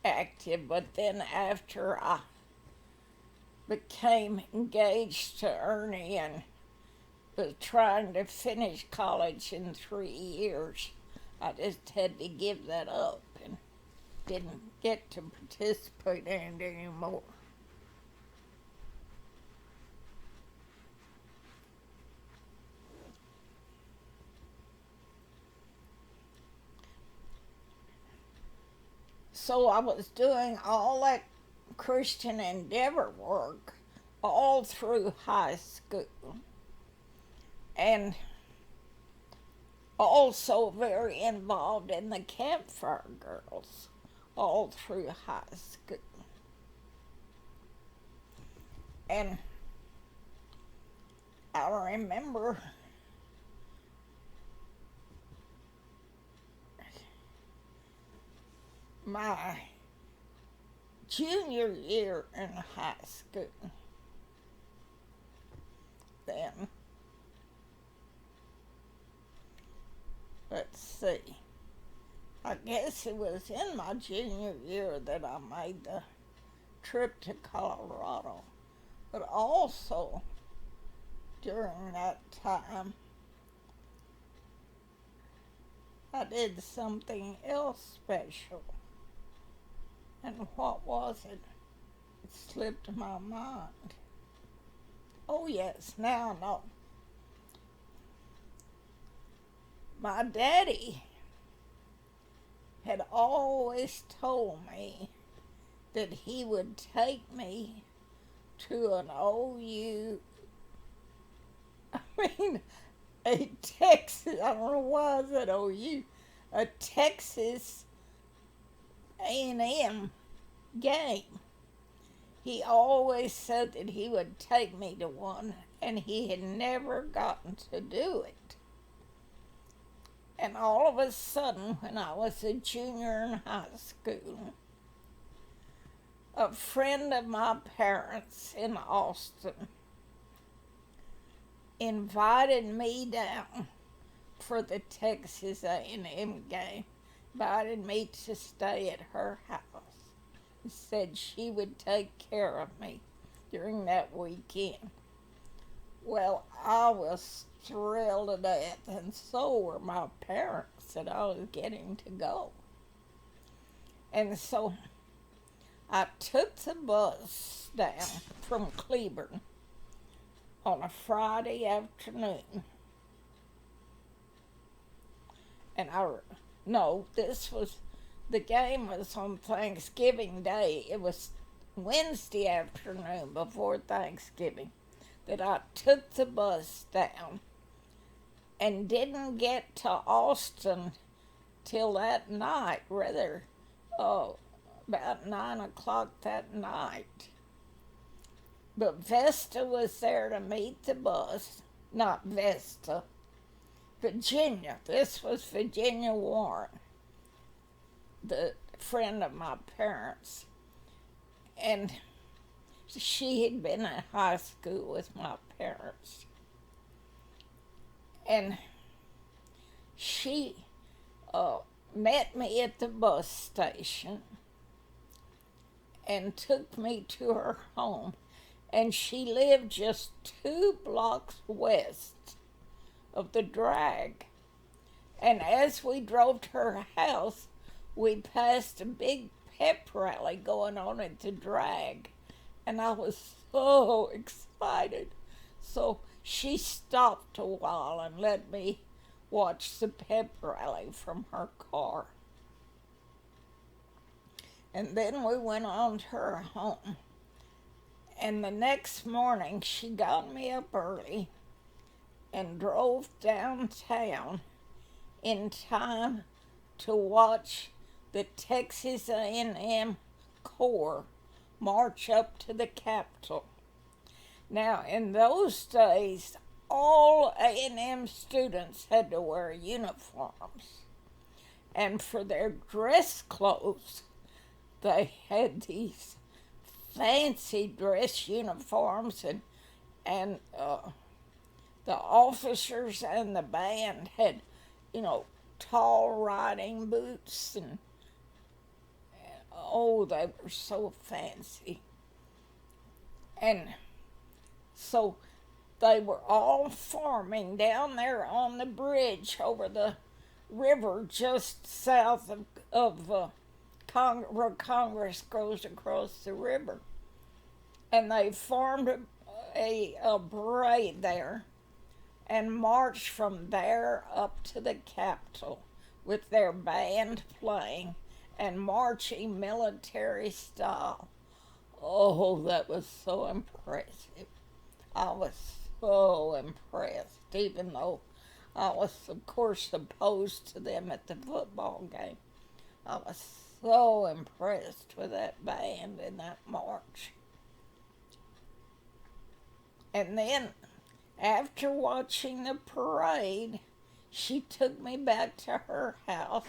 active, but then after I became engaged to Ernie and was trying to finish college in 3 years, I just had to give that up and didn't get to participate in it anymore. So I was doing all that Christian Endeavor work all through high school. And Also very involved in the Campfire Girls all through high school. And I remember my junior year in high school. Then, let's see, I guess it was in my junior year that I made the trip to Colorado. But also, during that time, I did something else special. And what was it? It slipped my mind. Oh, yes, now I know. My daddy had always told me that he would take me to an OU, I mean, a Texas, I don't know why I said OU, a Texas A&M game. He always said that he would take me to one, and he had never gotten to do it. And all of a sudden, when I was a junior in high school, a friend of my parents in Austin invited me down for the Texas A&M game, invited me to stay at her house, and said she would take care of me during that weekend. Well, I was thrilled to death, and so were my parents that I was getting to go. And so I took the bus down from Cleburne on a Friday afternoon. And the game was on Thanksgiving Day. It was Wednesday afternoon before Thanksgiving that I took the bus down and didn't get to Austin till that night, about 9 o'clock that night. But Vesta was there to meet the bus. Not Vesta, Virginia. This was Virginia Warren, the friend of my parents. And she had been in high school with my parents. And she met me at the bus station and took me to her home. And she lived just 2 blocks west of the drag. And as we drove to her house, we passed a big pep rally going on at the drag. And I was so excited. So she stopped a while and let me watch the pep rally from her car. And then we went on to her home. And the next morning, she got me up early and drove downtown in time to watch the Texas A&M Corps march up to the Capitol. Now, in those days, all A&M students had to wear uniforms. And for their dress clothes, they had these fancy dress uniforms, and the officers and the band had, tall riding boots, and they were so fancy. And so they were all forming down there on the bridge over the river just south of where Congress goes across the river. And they formed a parade there and marched from there up to the Capitol with their band playing and marching military style. Oh, that was so impressive. I was so impressed, even though I was, of course, opposed to them at the football game. I was so impressed with that band and that march. And then, after watching the parade, she took me back to her house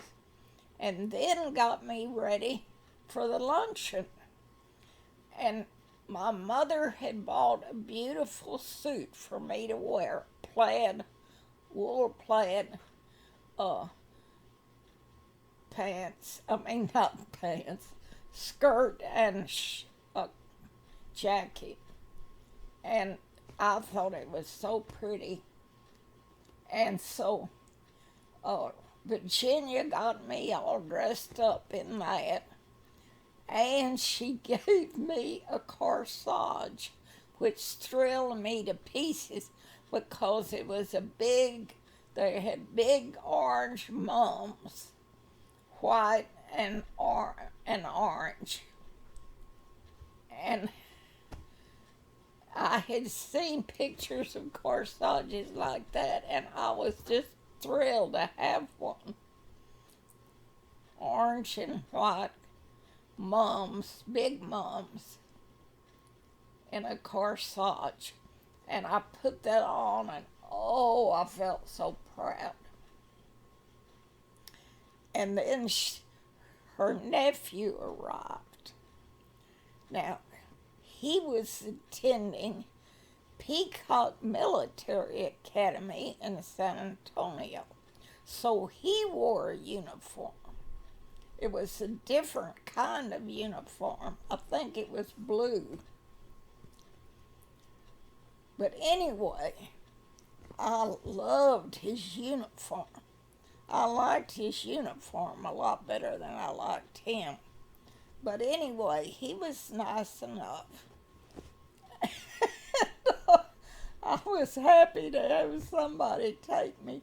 and then got me ready for the luncheon. And my mother had bought a beautiful suit for me to wear, wool plaid pants. Not pants, skirt and jacket. And I thought it was so pretty. And so Virginia got me all dressed up in that. And she gave me a corsage, which thrilled me to pieces because it was they had big orange mums, white and orange. And I had seen pictures of corsages like that, and I was just thrilled to have one. Orange and white mums, big mums, in a corsage. And I put that on, and oh, I felt so proud. And then her nephew arrived. Now, he was attending Peacock Military Academy in San Antonio, so he wore a uniform. It was a different kind of uniform. I think it was blue. But anyway, I loved his uniform. I liked his uniform a lot better than I liked him. But anyway, he was nice enough. I was happy to have somebody take me.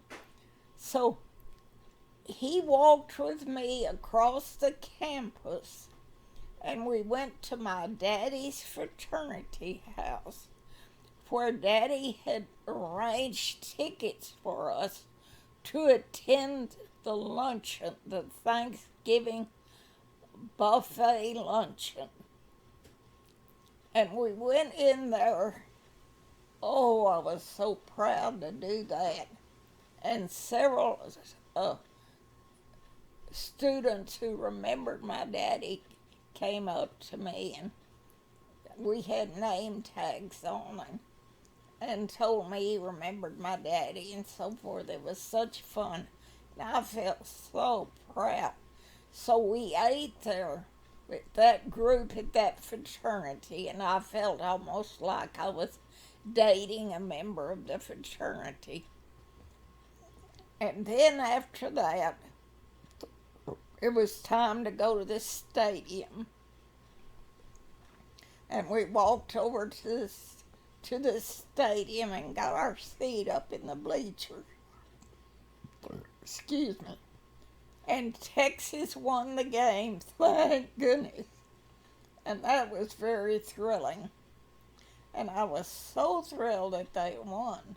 So he walked with me across the campus, and we went to my daddy's fraternity house, where Daddy had arranged tickets for us to attend the luncheon, the Thanksgiving buffet luncheon. And we went in there. Oh, I was so proud to do that. And several students who remembered my daddy came up to me, and we had name tags on, and told me he remembered my daddy and so forth. It was such fun. And I felt so proud. So we ate there with that group at that fraternity, and I felt almost like I was dating a member of the fraternity. And then after that, it was time to go to the stadium. And we walked over to the stadium and got our seat up in the bleachers. Excuse me. And Texas won the game, thank goodness. And that was very thrilling. And I was so thrilled that they won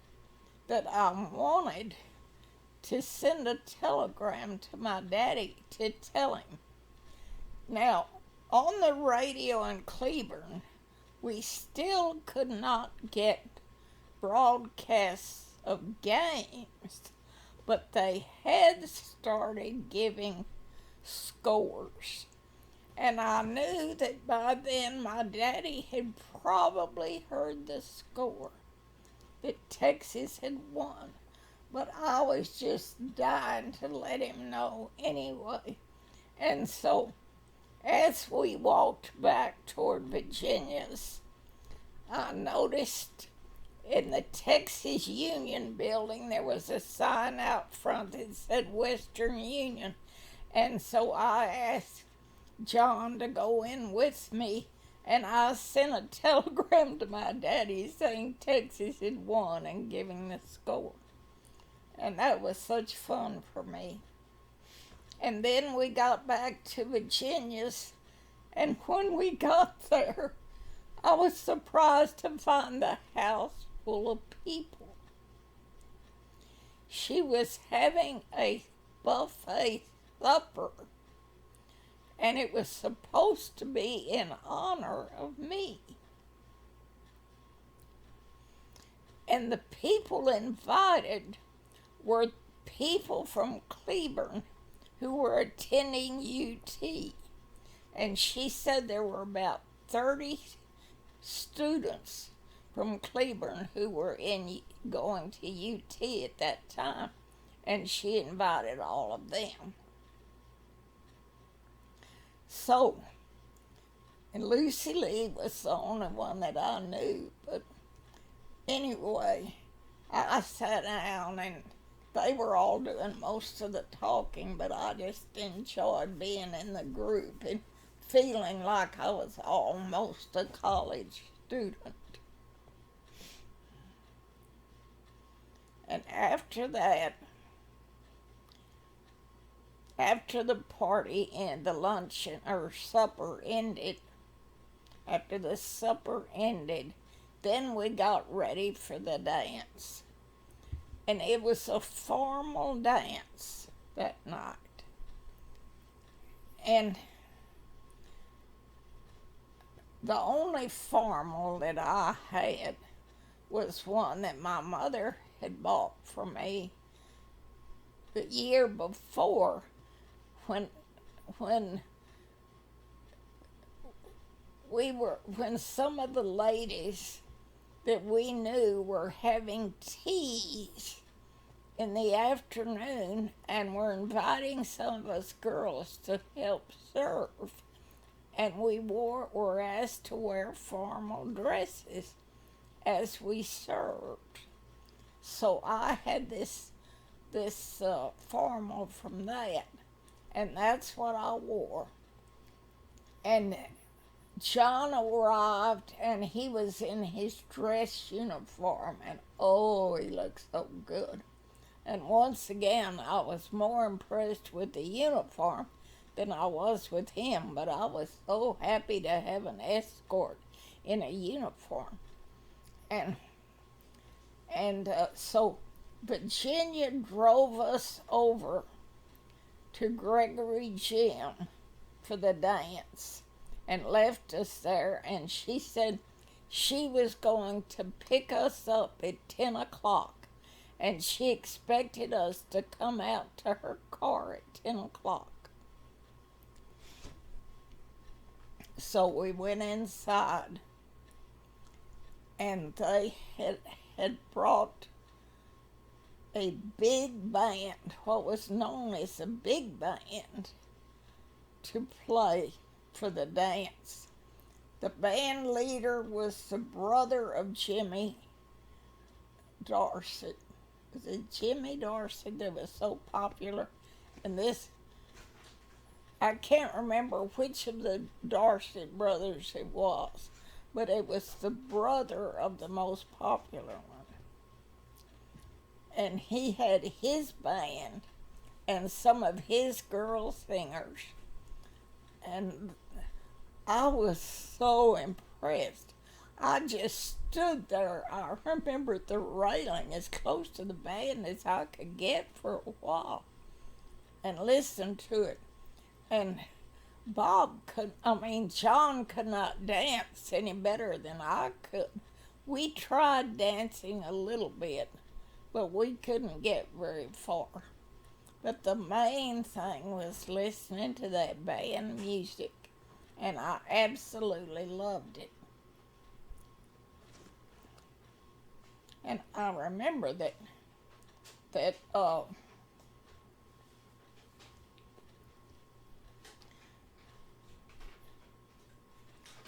that I wanted to send a telegram to my daddy to tell him. Now, on the radio in Cleburne, we still could not get broadcasts of games, but they had started giving scores. And I knew that by then my daddy had probably heard the score, that Texas had won. But I was just dying to let him know anyway. And so, as we walked back toward Virginia's, I noticed in the Texas Union building there was a sign out front that said Western Union. And so I asked John to go in with me, and I sent a telegram to my daddy saying Texas had won and giving the score. And that was such fun for me. And then we got back to Virginia's, and when we got there, I was surprised to find the house full of people. she was having a buffet supper, and it was supposed to be in honor of me. And the people invited were people from Cleburne who were attending UT. And she said there were about 30 students from Cleburne who were going to UT at that time, and she invited all of them. So, and Lucy Lee was the only one that I knew, but anyway, I sat down and they were all doing most of the talking, but I just enjoyed being in the group and feeling like I was almost a college student. And after that, after the party and the luncheon or supper ended, after the supper ended, then we got ready for the dance. And it was a formal dance that night. And the only formal that I had was one that my mother had bought for me the year before, when some of the ladies that we knew were having teas in the afternoon and were inviting some of us girls to help serve. And we were asked to wear formal dresses as we served. So I had this formal from that, and that's what I wore. And John arrived, and he was in his dress uniform, and oh, he looked so good. And once again, I was more impressed with the uniform than I was with him, but I was so happy to have an escort in a uniform. And so Virginia drove us over to Gregory Gym for the dance and left us there, and she said she was going to pick us up at 10 o'clock, and she expected us to come out to her car at 10 o'clock. So we went inside, and they had brought a big band, what was known as a big band, to play for the dance. The band leader was the brother of Jimmy Darcy. Was it Jimmy Darcy that was so popular? And this, I can't remember which of the Darcy brothers it was, but it was the brother of the most popular one. And he had his band and some of his girl singers. And I was so impressed. I just stood there. I remember the railing as close to the band as I could get for a while and listened to it. And John could not dance any better than I could. We tried dancing a little bit, but we couldn't get very far. But the main thing was listening to that band music, and I absolutely loved it. And I remember that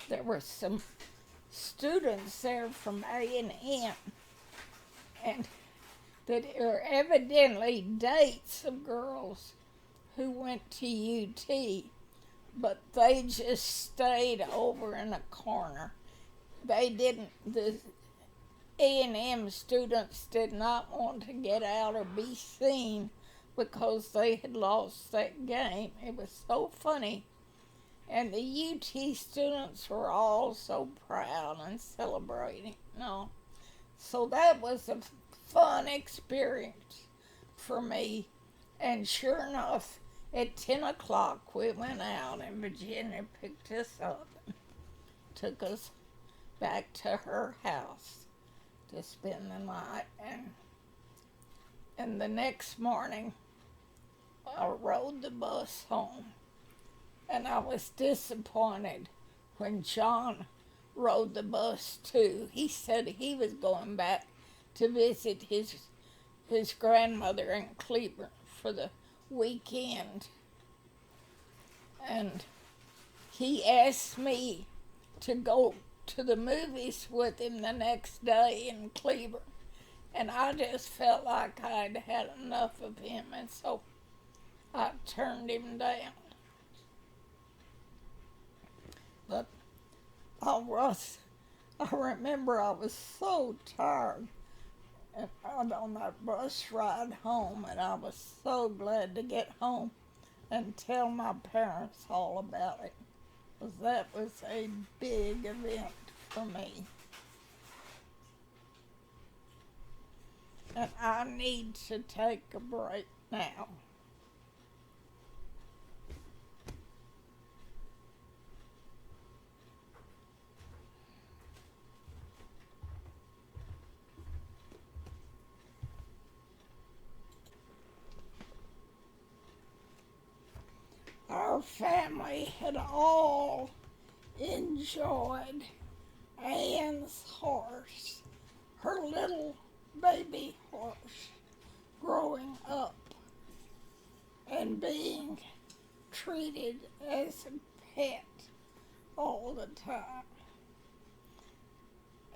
there were some students there from A&M, and that are evidently dates of girls who went to UT, but they just stayed over in a corner. The A&M students did not want to get out or be seen because they had lost that game. It was so funny. And the UT students were all so proud and celebrating. No. So that was a fun experience. for me. And sure enough, at 10 o'clock we went out and Virginia picked us up and took us back to her house to spend the night. And the next morning I rode the bus home. And I was disappointed when John rode the bus too. He said he was going back to visit his grandmother in Cleveland for the weekend. And he asked me to go to the movies with him the next day in Cleveland. And I just felt like I'd had enough of him, and so I turned him down. But I remember I was so tired and on that bus ride home, and I was so glad to get home and tell my parents all about it, because that was a big event for me. And I need to take a break now. Our family had all enjoyed Anne's horse, her little baby horse, growing up and being treated as a pet all the time.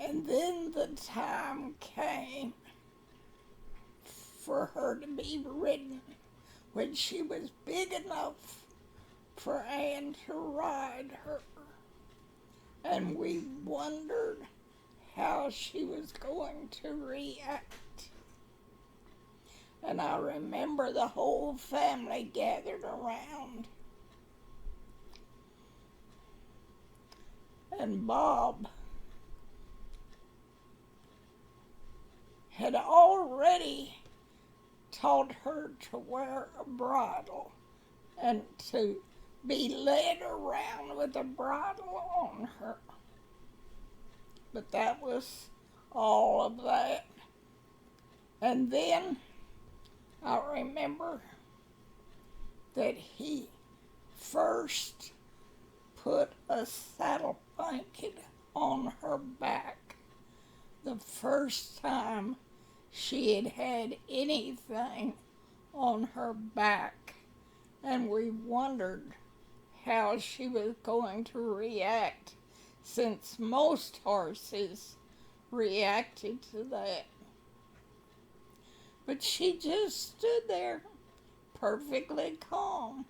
And then the time came for her to be ridden when she was big enough for Anne to ride her. And we wondered how she was going to react. And I remember the whole family gathered around. And Bob had already taught her to wear a bridle and to be led around with a bridle on her. But that was all of that. And then I remember that he first put a saddle blanket on her back. The first time she had had anything on her back. And we wondered how she was going to react, since most horses reacted to that. But she just stood there, perfectly calm.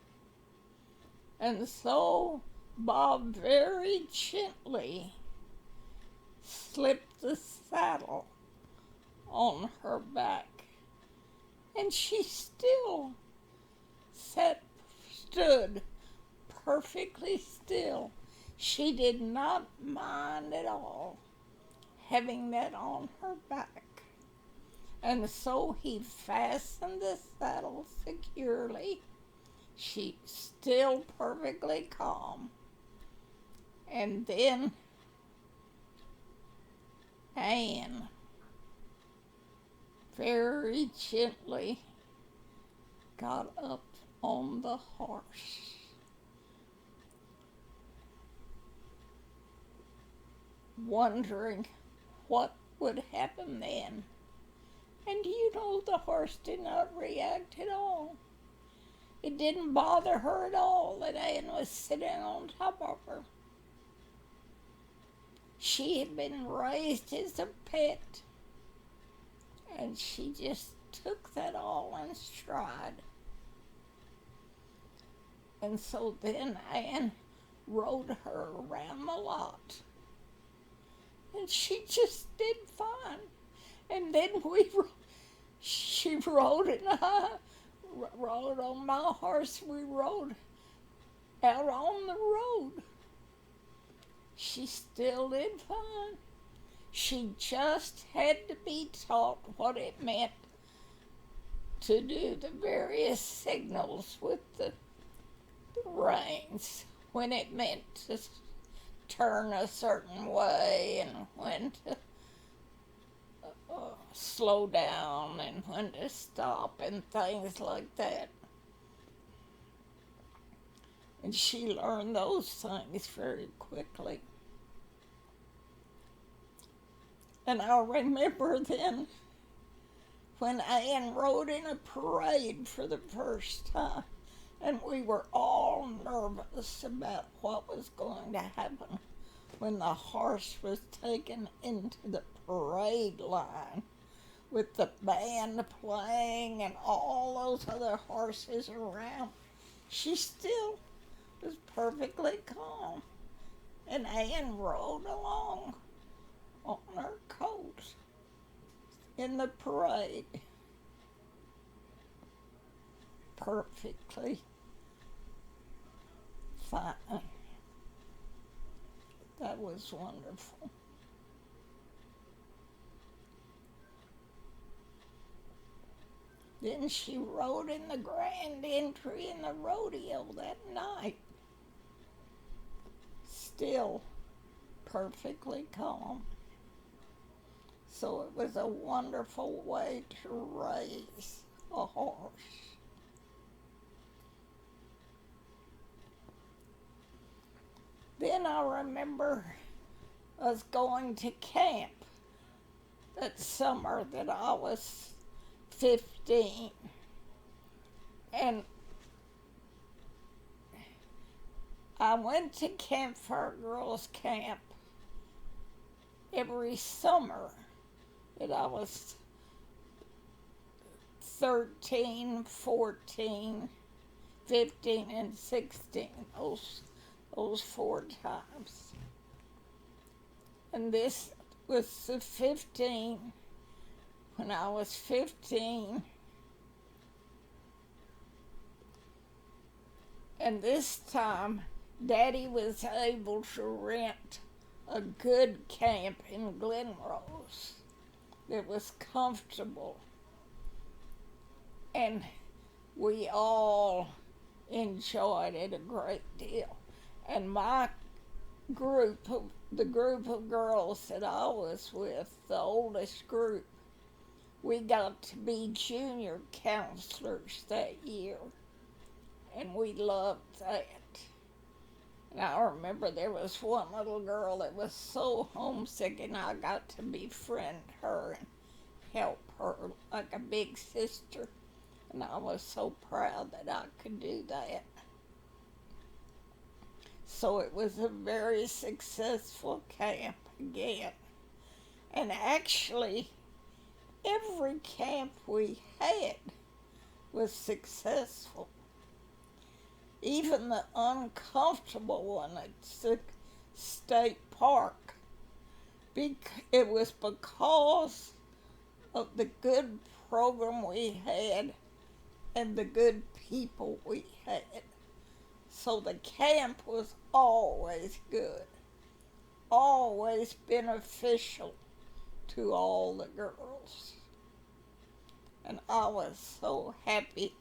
And so Bob very gently slipped the saddle on her back. And she still stood perfectly still. She did not mind at all having that on her back. And so he fastened the saddle securely. She still perfectly calm. And then Anne very gently got up on the horse. Wondering what would happen then. And you know, the horse did not react at all. It didn't bother her at all that Anne was sitting on top of her. She had been raised as a pet, and she just took that all in stride. And so then Anne rode her around the lot. And she just did fine. And then she rode and I rode on my horse. We rode out on the road. She still did fine. She just had to be taught what it meant to do the various signals with the reins when it meant to turn a certain way and when to slow down and when to stop and things like that. And she learned those things very quickly. And I remember then when Ann rode in a parade for the first time, and we were all nervous about what was going to happen when the horse was taken into the parade line with the band playing and all those other horses around. She still was perfectly calm, and Ann rode along on her coat in the parade perfectly fine. That was wonderful. Then she rode in the grand entry in the rodeo that night, still perfectly calm. So it was a wonderful way to raise a horse. Then I remember us going to camp that summer that I was 15. And I went to Campfire Girls Camp every summer that I was 13, 14, 15, and 16, those 4 times. And this was the 15, when I was 15. And this time, Daddy was able to rent a good camp in Glenrose that was comfortable. And we all enjoyed it a great deal. And the group of girls that I was with, the oldest group, we got to be junior counselors that year. And we loved that. And I remember there was one little girl that was so homesick, and I got to befriend her and help her like a big sister. And I was so proud that I could do that. So it was a very successful camp again. And actually, every camp we had was successful. Even the uncomfortable one at State Park. It was because of the good program we had and the good people we had. So the camp was always good, always beneficial to all the girls. And I was so happy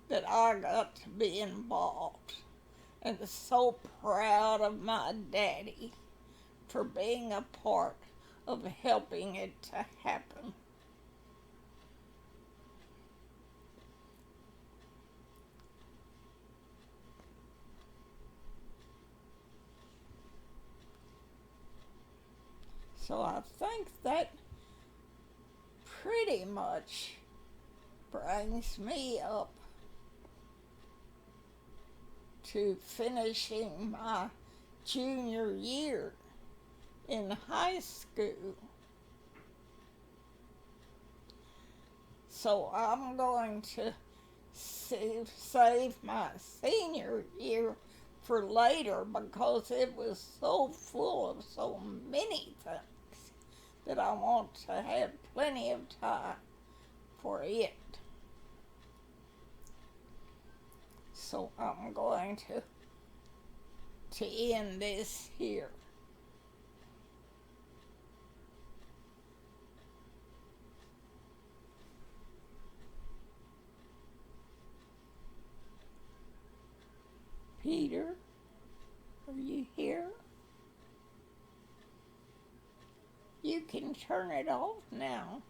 that I got to be involved, and so proud of my daddy for being a part of helping it to happen. So I think that pretty much brings me up to finishing my junior year in high school. So I'm going to save my senior year for later because it was so full of so many things that I want to have plenty of time for it. So I'm going to end this here. Peter, are you here? You can turn it off now.